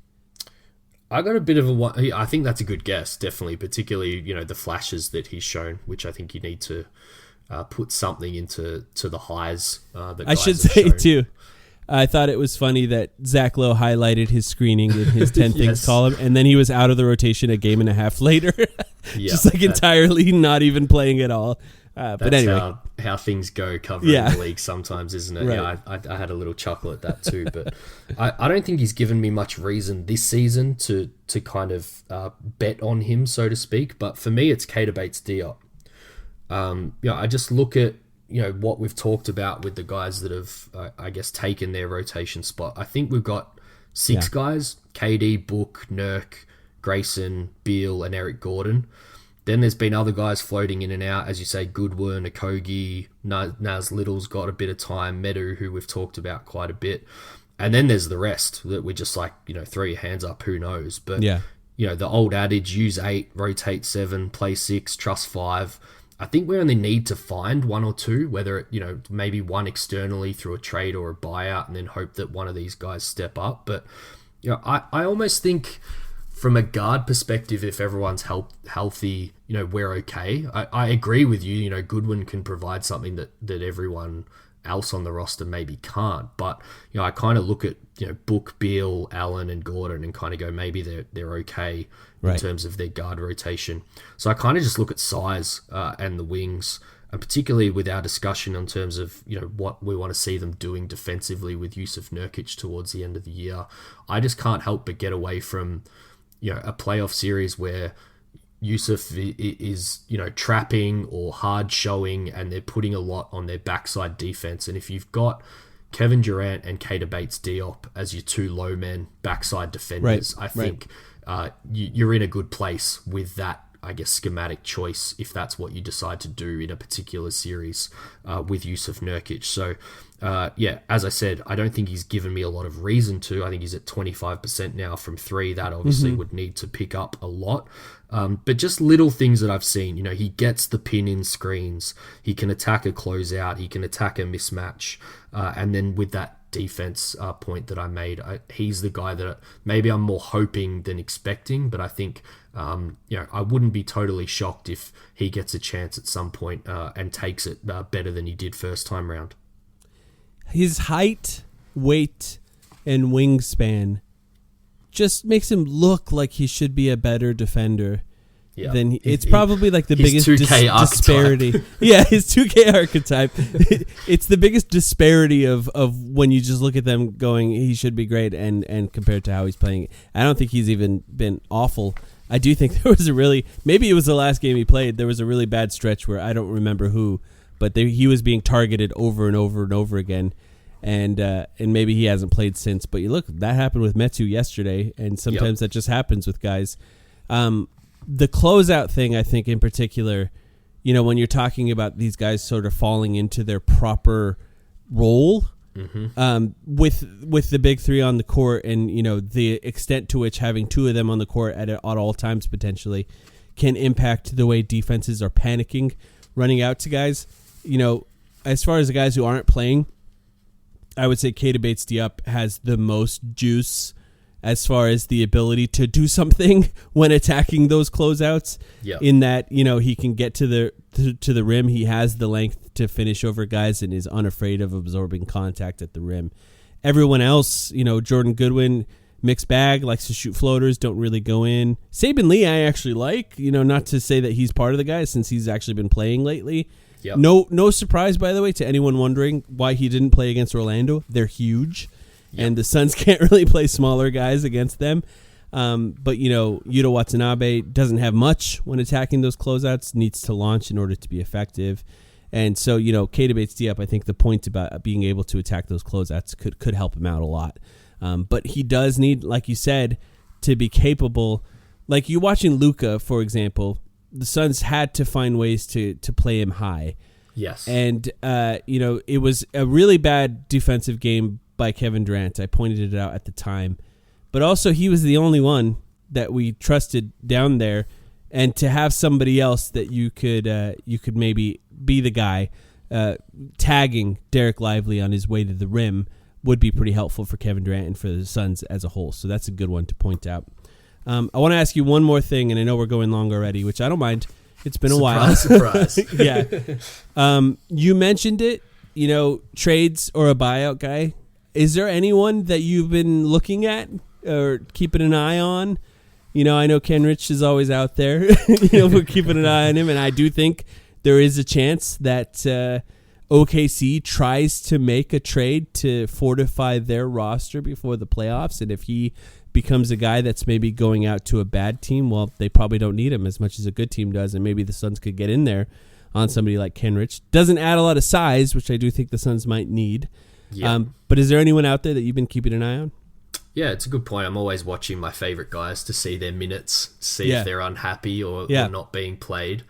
I got a bit of a... I think that's a good guess, definitely, particularly, the flashes that he's shown, which I think you need to put something into the highs that I should say, too, I thought it was funny that Zach Lowe highlighted his screening in his 10 things column, and then he was out of the rotation a game and a half later. Just entirely not even playing at all. But anyway, how things go covering the league sometimes, isn't it? Right. Yeah, I had a little chuckle at that too. But I don't think he's given me much reason this season to kind of bet on him, so to speak. But for me, it's Keita Bates-Diop. I just look at what we've talked about with the guys that have, I guess, taken their rotation spot. I think we've got 6 guys: KD, Book, Nurk, Grayson, Beal, and Eric Gordon. Then there's been other guys floating in and out, as you say, Goodwin, Okogie, Naz Little's got a bit of time, Medu, who we've talked about quite a bit. And then there's the rest that we're just like, throw your hands up, who knows? But, the old adage, use 8, rotate 7, play 6, trust 5. I think we only need to find 1 or 2, whether it, maybe one externally through a trade or a buyout, and then hope that one of these guys step up. But, I almost think from a guard perspective, if everyone's healthy, we're okay. I agree with you. Goodwin can provide something that everyone else on the roster maybe can't. But I kind of look at Book, Beal, Allen, and Gordon and kind of go, maybe they're okay in terms of their guard rotation. So I kind of just look at size and the wings, and particularly with our discussion in terms of what we want to see them doing defensively with Yusuf Nurkic towards the end of the year. I just can't help but get away from a playoff series where Yusuf is, trapping or hard showing, and they're putting a lot on their backside defense. And if you've got Kevin Durant and Keita Bates-Diop as your 2 low men backside defenders, I think you're in a good place with that, I guess, schematic choice, if that's what you decide to do in a particular series with Yusuf Nurkic. So, as I said, I don't think he's given me a lot of reason to. I think he's at 25% now from 3. That obviously would need to pick up a lot. But just little things that I've seen, he gets the pin in screens. He can attack a closeout. He can attack a mismatch. And then with that defense point that I made, he's the guy that maybe I'm more hoping than expecting. But I think, I wouldn't be totally shocked if he gets a chance at some point and takes it better than he did first time round. His height, weight, and wingspan just makes him look like he should be a better defender. Yeah. Then it's probably like the biggest disparity. Yeah, his 2K archetype. It's the biggest disparity of when you just look at them going, he should be great, and compared to how he's playing. I don't think he's even been awful. I do think there was maybe it was the last game he played, there was a really bad stretch where I don't remember who, but he was being targeted over and over and over again. And maybe he hasn't played since. But you look, that happened with Metu yesterday, and sometimes that just happens with guys. The closeout thing, I think, in particular, when you're talking about these guys sort of falling into their proper role, with the big 3 on the court, and the extent to which having 2 of them on the court at all times potentially can impact the way defenses are panicking, running out to guys. As far as the guys who aren't playing, I would say Keita Bates-Diop has the most juice as far as the ability to do something when attacking those closeouts. Yep. In that, he can get to the rim. He has the length to finish over guys and is unafraid of absorbing contact at the rim. Everyone else, Jordan Goodwin, mixed bag, likes to shoot floaters, don't really go in. Saban Lee, I actually like, not to say that he's part of the guys since he's actually been playing lately. Yep. No surprise, by the way, to anyone wondering why he didn't play against Orlando. They're huge, and the Suns can't really play smaller guys against them. But, Yuta Watanabe doesn't have much when attacking those closeouts, needs to launch in order to be effective. And so, Keita Bates-Diop, I think the point about being able to attack those closeouts could help him out a lot. But he does need, like you said, to be capable. Like you watching Luka, for example, the Suns had to find ways to play him high. Yes. And, it was a really bad defensive game by Kevin Durant. I pointed it out at the time. But also he was the only one that we trusted down there. And to have somebody else that you could maybe be the guy tagging Derek Lively on his way to the rim would be pretty helpful for Kevin Durant and for the Suns as a whole. So that's a good one to point out. I want to ask you one more thing, and I know we're going long already, which I don't mind. It's been a while. Surprise. Yeah. You mentioned it, trades or a buyout guy. Is there anyone that you've been looking at or keeping an eye on? I know Ken Rich is always out there. We're keeping an eye on him, and I do think there is a chance that OKC tries to make a trade to fortify their roster before the playoffs, and if he becomes a guy that's maybe going out to a bad team, well, they probably don't need him as much as a good team does, and maybe the Suns could get in there on somebody like Kenrich. Doesn't add a lot of size, which I do think the Suns might need. Yeah. But is there anyone out there that you've been keeping an eye on? Yeah, it's a good point. I'm always watching my favorite guys to see their minutes, see if they're unhappy or not being played.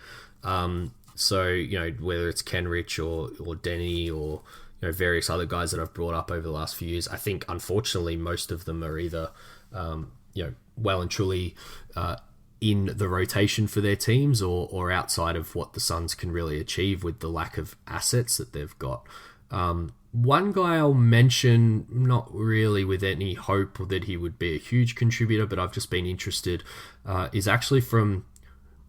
So, you know, whether it's Kenrich or Denny or, you know, various other guys that I've brought up over the last few years, I think, unfortunately, most of them are either, you know, well and truly in the rotation for their teams or outside of what the Suns can really achieve with the lack of assets that they've got. One guy I'll mention, not really with any hope that he would be a huge contributor, but I've just been interested, is actually from,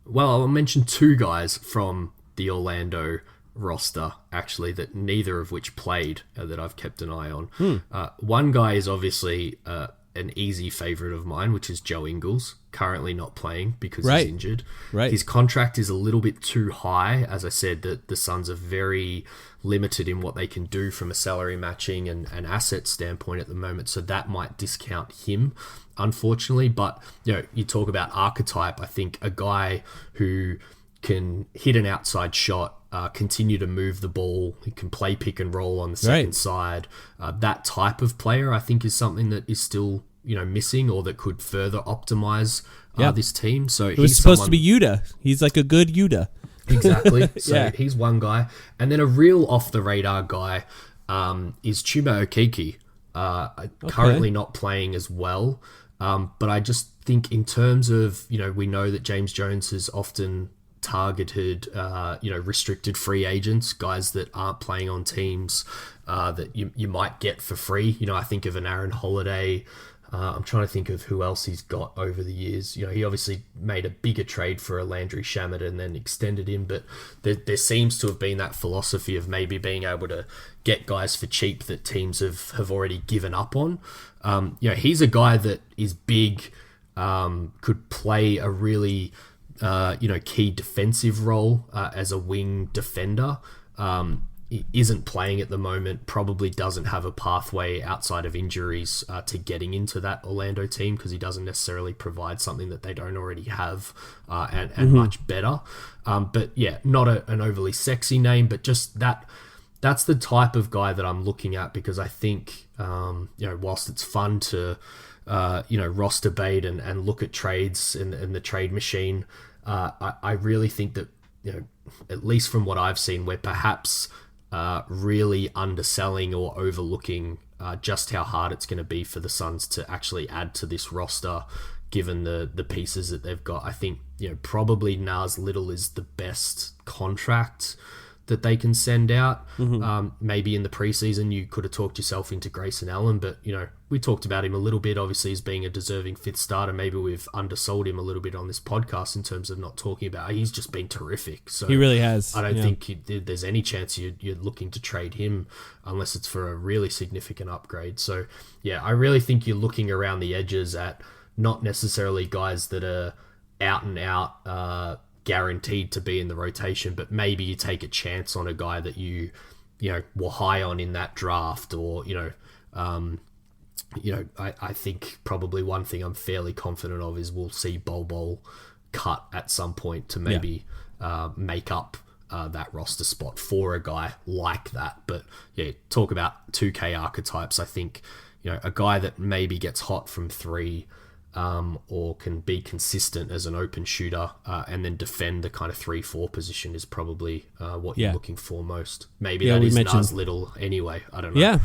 well, I'll mention two guys from the Orlando roster, actually, that neither of which played, that I've kept an eye on. One guy is obviously an easy favorite of mine, which is Joe Ingles, currently not playing because he's injured. His contract is a little bit too high. As I said, the Suns are very limited in what they can do from a salary matching and asset standpoint at the moment, so that might discount him, unfortunately. But, you know, you talk about archetype. I think a guy who can hit an outside shot, continue to move the ball, he can play pick and roll on the second side. That type of player, I think, is something that is still, you know, missing or that could further optimize this team. So it was supposed to be Yuta. He's like a good Yuta. Exactly. So he's one guy. And then a real off-the-radar guy is Chuma Okeke. Currently not playing as well. But I just think in terms of, you know, we know that James Jones has often targeted, you know, restricted free agents, guys that aren't playing on teams that you might get for free. You know, I think of an Aaron Holiday. I'm trying to think of who else he's got over the years. You know, he obviously made a bigger trade for a Landry Shamet and then extended him, but there seems to have been that philosophy of maybe being able to get guys for cheap that teams have already given up on. You know, he's a guy that is big, could play a really, you know, key defensive role as a wing defender. He isn't playing at the moment, probably doesn't have a pathway outside of injuries to getting into that Orlando team because he doesn't necessarily provide something that they don't already have and much better. But yeah, not an overly sexy name, but just that's the type of guy that I'm looking at because I think, you know, whilst it's fun to, you know, roster bait and look at trades in the trade machine, I really think that, you know, at least from what I've seen, we're perhaps really underselling or overlooking just how hard it's going to be for the Suns to actually add to this roster, given the pieces that they've got. I think, you know, probably Nas Little is the best contract that they can send out. Maybe in the preseason you could have talked yourself into Grayson Allen, but, you know, we talked about him a little bit, obviously, as being a deserving fifth starter. Maybe we've undersold him a little bit on this podcast in terms of not talking about. He's just been terrific. So he really has. I don't think there's any chance you're looking to trade him unless it's for a really significant upgrade. So, yeah, I really think you're looking around the edges at not necessarily guys that are out and out guaranteed to be in the rotation, but maybe you take a chance on a guy that you know were high on in that draft, or I think probably one thing I'm fairly confident of is we'll see Bol cut at some point to maybe make up that roster spot for a guy like that. But yeah, talk about 2K archetypes. I think, you know, a guy that maybe gets hot from three, or can be consistent as an open shooter and then defend the kind of 3-4 position is probably what you're looking for most. Maybe that is Nas Little anyway. I don't know. Yeah.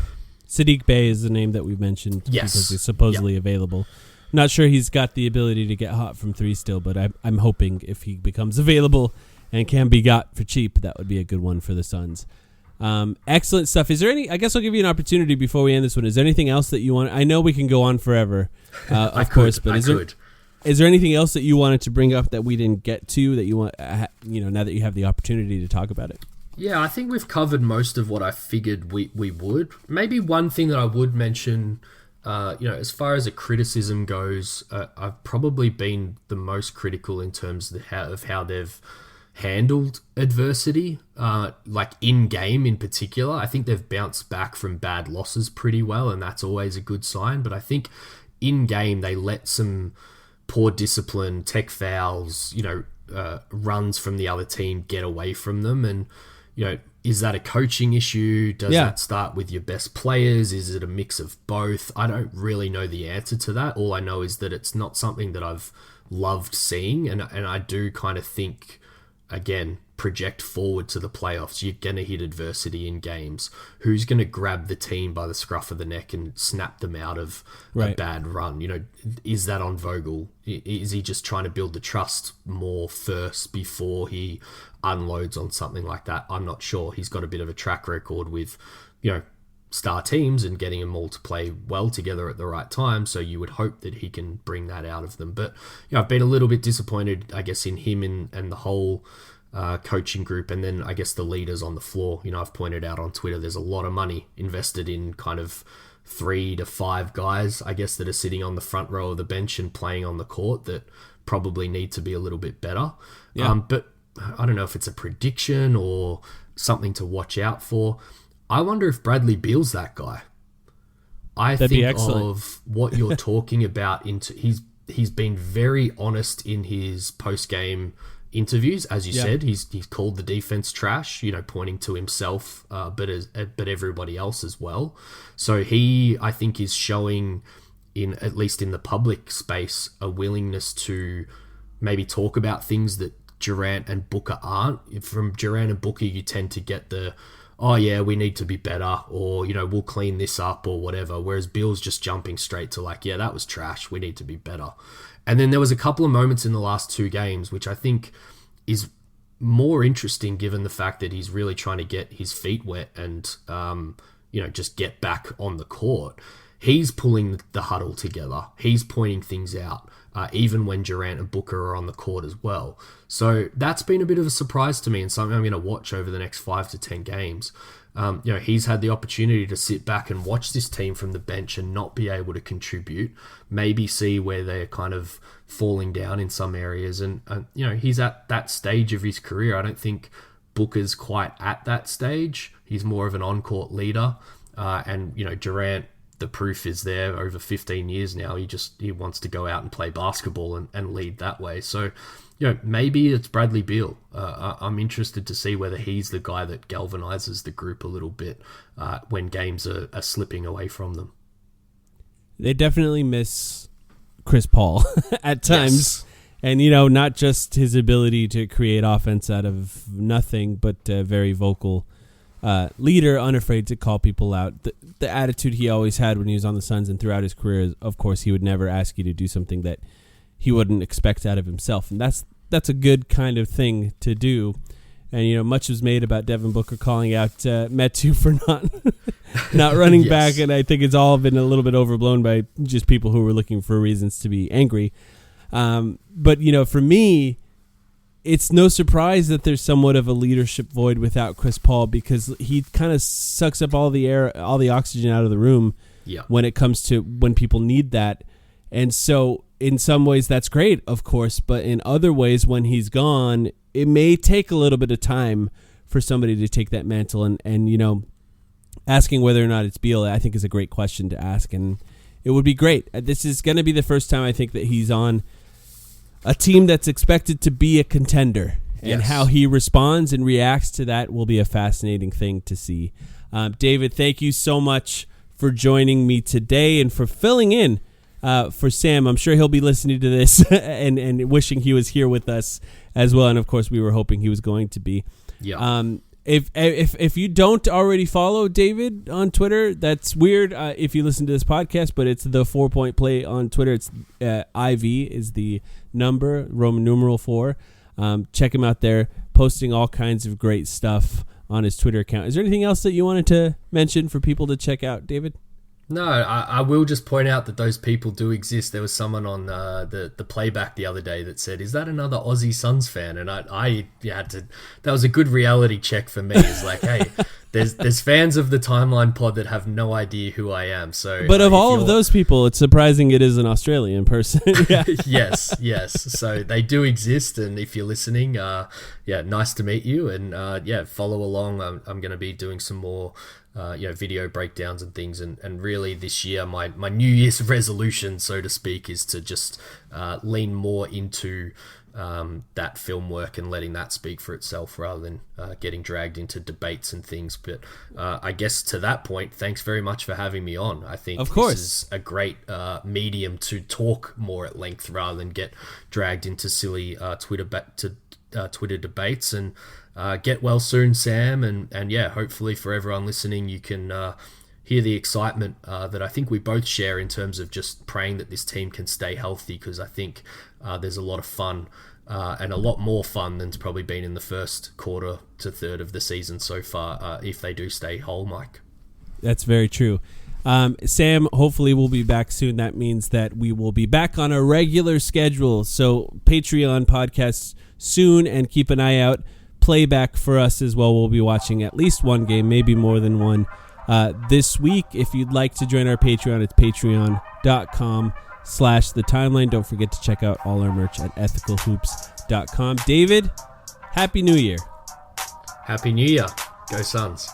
Sadiq Bey is the name that we've mentioned because he's supposedly available. Not sure he's got the ability to get hot from three still, but I'm hoping if he becomes available and can be got for cheap, that would be a good one for the Suns. Excellent stuff. Is there any, I guess I'll give you an opportunity before we end this one. Is there anything else that you want? I know we can go on forever, of course, but is there anything else that you wanted to bring up that we didn't get to that you want, now that you have the opportunity to talk about it? Yeah, I think we've covered most of what I figured we would. Maybe one thing that I would mention, as far as a criticism goes, I've probably been the most critical in terms of how they've handled adversity, like in-game in particular. I think they've bounced back from bad losses pretty well, and that's always a good sign. But I think in-game they let some poor discipline, tech fouls, runs from the other team get away from them? And, is that a coaching issue? Does that start with your best players? Is it a mix of both? I don't really know the answer to that. All I know is that it's not something that I've loved seeing. And I do kind of think, again, project forward to the playoffs. You're going to hit adversity in games. Who's going to grab the team by the scruff of the neck and snap them out of a bad run? Is that on Vogel? Is he just trying to build the trust more first before he unloads on something like that? I'm not sure. He's got a bit of a track record with, star teams and getting them all to play well together at the right time. So you would hope that he can bring that out of them. But I've been a little bit disappointed, I guess, in him and the whole coaching group, and then I guess the leaders on the floor. I've pointed out on Twitter there's a lot of money invested in kind of 3 to 5 guys, I guess, that are sitting on the front row of the bench and playing on the court that probably need to be a little bit better. But I don't know if it's a prediction or something to watch out for. I wonder if Bradley Beal's that guy. That'd think be excellent. Of what you're talking about. He's been very honest in his post-game interviews, as you said. He's called the defense trash, pointing to himself, but everybody else as well. So he, I think, is showing, at least in the public space, a willingness to maybe talk about things that Durant and Booker aren't. From Durant and Booker, you tend to get the, oh yeah, we need to be better, or we'll clean this up or whatever. Whereas Bill's just jumping straight to like, yeah, that was trash, we need to be better. And then there was a couple of moments in the last 2 games, which I think is more interesting given the fact that he's really trying to get his feet wet and, just get back on the court. He's pulling the huddle together. He's pointing things out, even when Durant and Booker are on the court as well. So that's been a bit of a surprise to me and something I'm going to watch over the next 5 to 10 games. He's had the opportunity to sit back and watch this team from the bench and not be able to contribute, maybe see where they're kind of falling down in some areas. And he's at that stage of his career. I don't think Booker's quite at that stage. He's more of an on-court leader. And Durant, the proof is there over 15 years now. He wants to go out and play basketball and lead that way. So, maybe it's Bradley Beal. I'm interested to see whether he's the guy that galvanizes the group a little bit when games are slipping away from them. They definitely miss Chris Paul at times. Yes. And, not just his ability to create offense out of nothing, but a very vocal leader, unafraid to call people out. The attitude he always had when he was on the Suns and throughout his career, of course, he would never ask you to do something that he wouldn't expect out of himself. And that's a good kind of thing to do. And, much was made about Devin Booker calling out Metu for not running Yes. back. And I think it's all been a little bit overblown by just people who were looking for reasons to be angry. But, for me, it's no surprise that there's somewhat of a leadership void without Chris Paul, because he kind of sucks up all the air, all the oxygen out of the room when it comes to when people need that. And so in some ways that's great, of course, but in other ways when he's gone, it may take a little bit of time for somebody to take that mantle. And asking whether or not it's Beal, I think, is a great question to ask, and it would be great. This is going to be the first time I think that he's on a team that's expected to be a contender, and how he responds and reacts to that will be a fascinating thing to see. David, thank you so much for joining me today and for filling in for Sam. I'm sure he'll be listening to this and wishing he was here with us as well. And of course, we were hoping he was going to be. Yeah. If you don't already follow David on Twitter, that's weird. If you listen to this podcast, but it's the 4 Point Play on Twitter. It's IV is the number, Roman numeral 4. Check him out there, posting all kinds of great stuff on his Twitter account. Is there anything else that you wanted to mention for people to check out, David? No, I will just point out that those people do exist. There was someone on the playback the other day that said, "Is that another Aussie Suns fan?" And I had to. That was a good reality check for me. It's like, hey, there's fans of the Timeline Pod that have no idea who I am. So, but of all of those people, it's surprising it is an Australian person. Yeah. yes. So they do exist, and if you're listening, nice to meet you, and follow along. I'm going to be doing some more. Video breakdowns and things, and really this year my New Year's resolution, so to speak, is to just lean more into that film work and letting that speak for itself rather than getting dragged into debates and things. But I guess to that point, thanks very much for having me on. I think this is a great medium to talk more at length rather than get dragged into silly Twitter debates. And get well soon, Sam. And yeah, hopefully for everyone listening, you can hear the excitement that I think we both share in terms of just praying that this team can stay healthy, because I think there's a lot of fun and a lot more fun than's probably been in the first quarter to third of the season so far if they do stay whole, Mike. That's very true. Sam, hopefully we'll be back soon. That means that we will be back on a regular schedule. So Patreon podcasts soon, and keep an eye out. Playback for us as well. We'll be watching at least one game, maybe more than one. This week, if you'd like to join our Patreon, it's patreon.com/thetimeline. Don't forget to check out all our merch at ethicalhoops.com. David, Happy New Year. Happy New Year. Go Suns.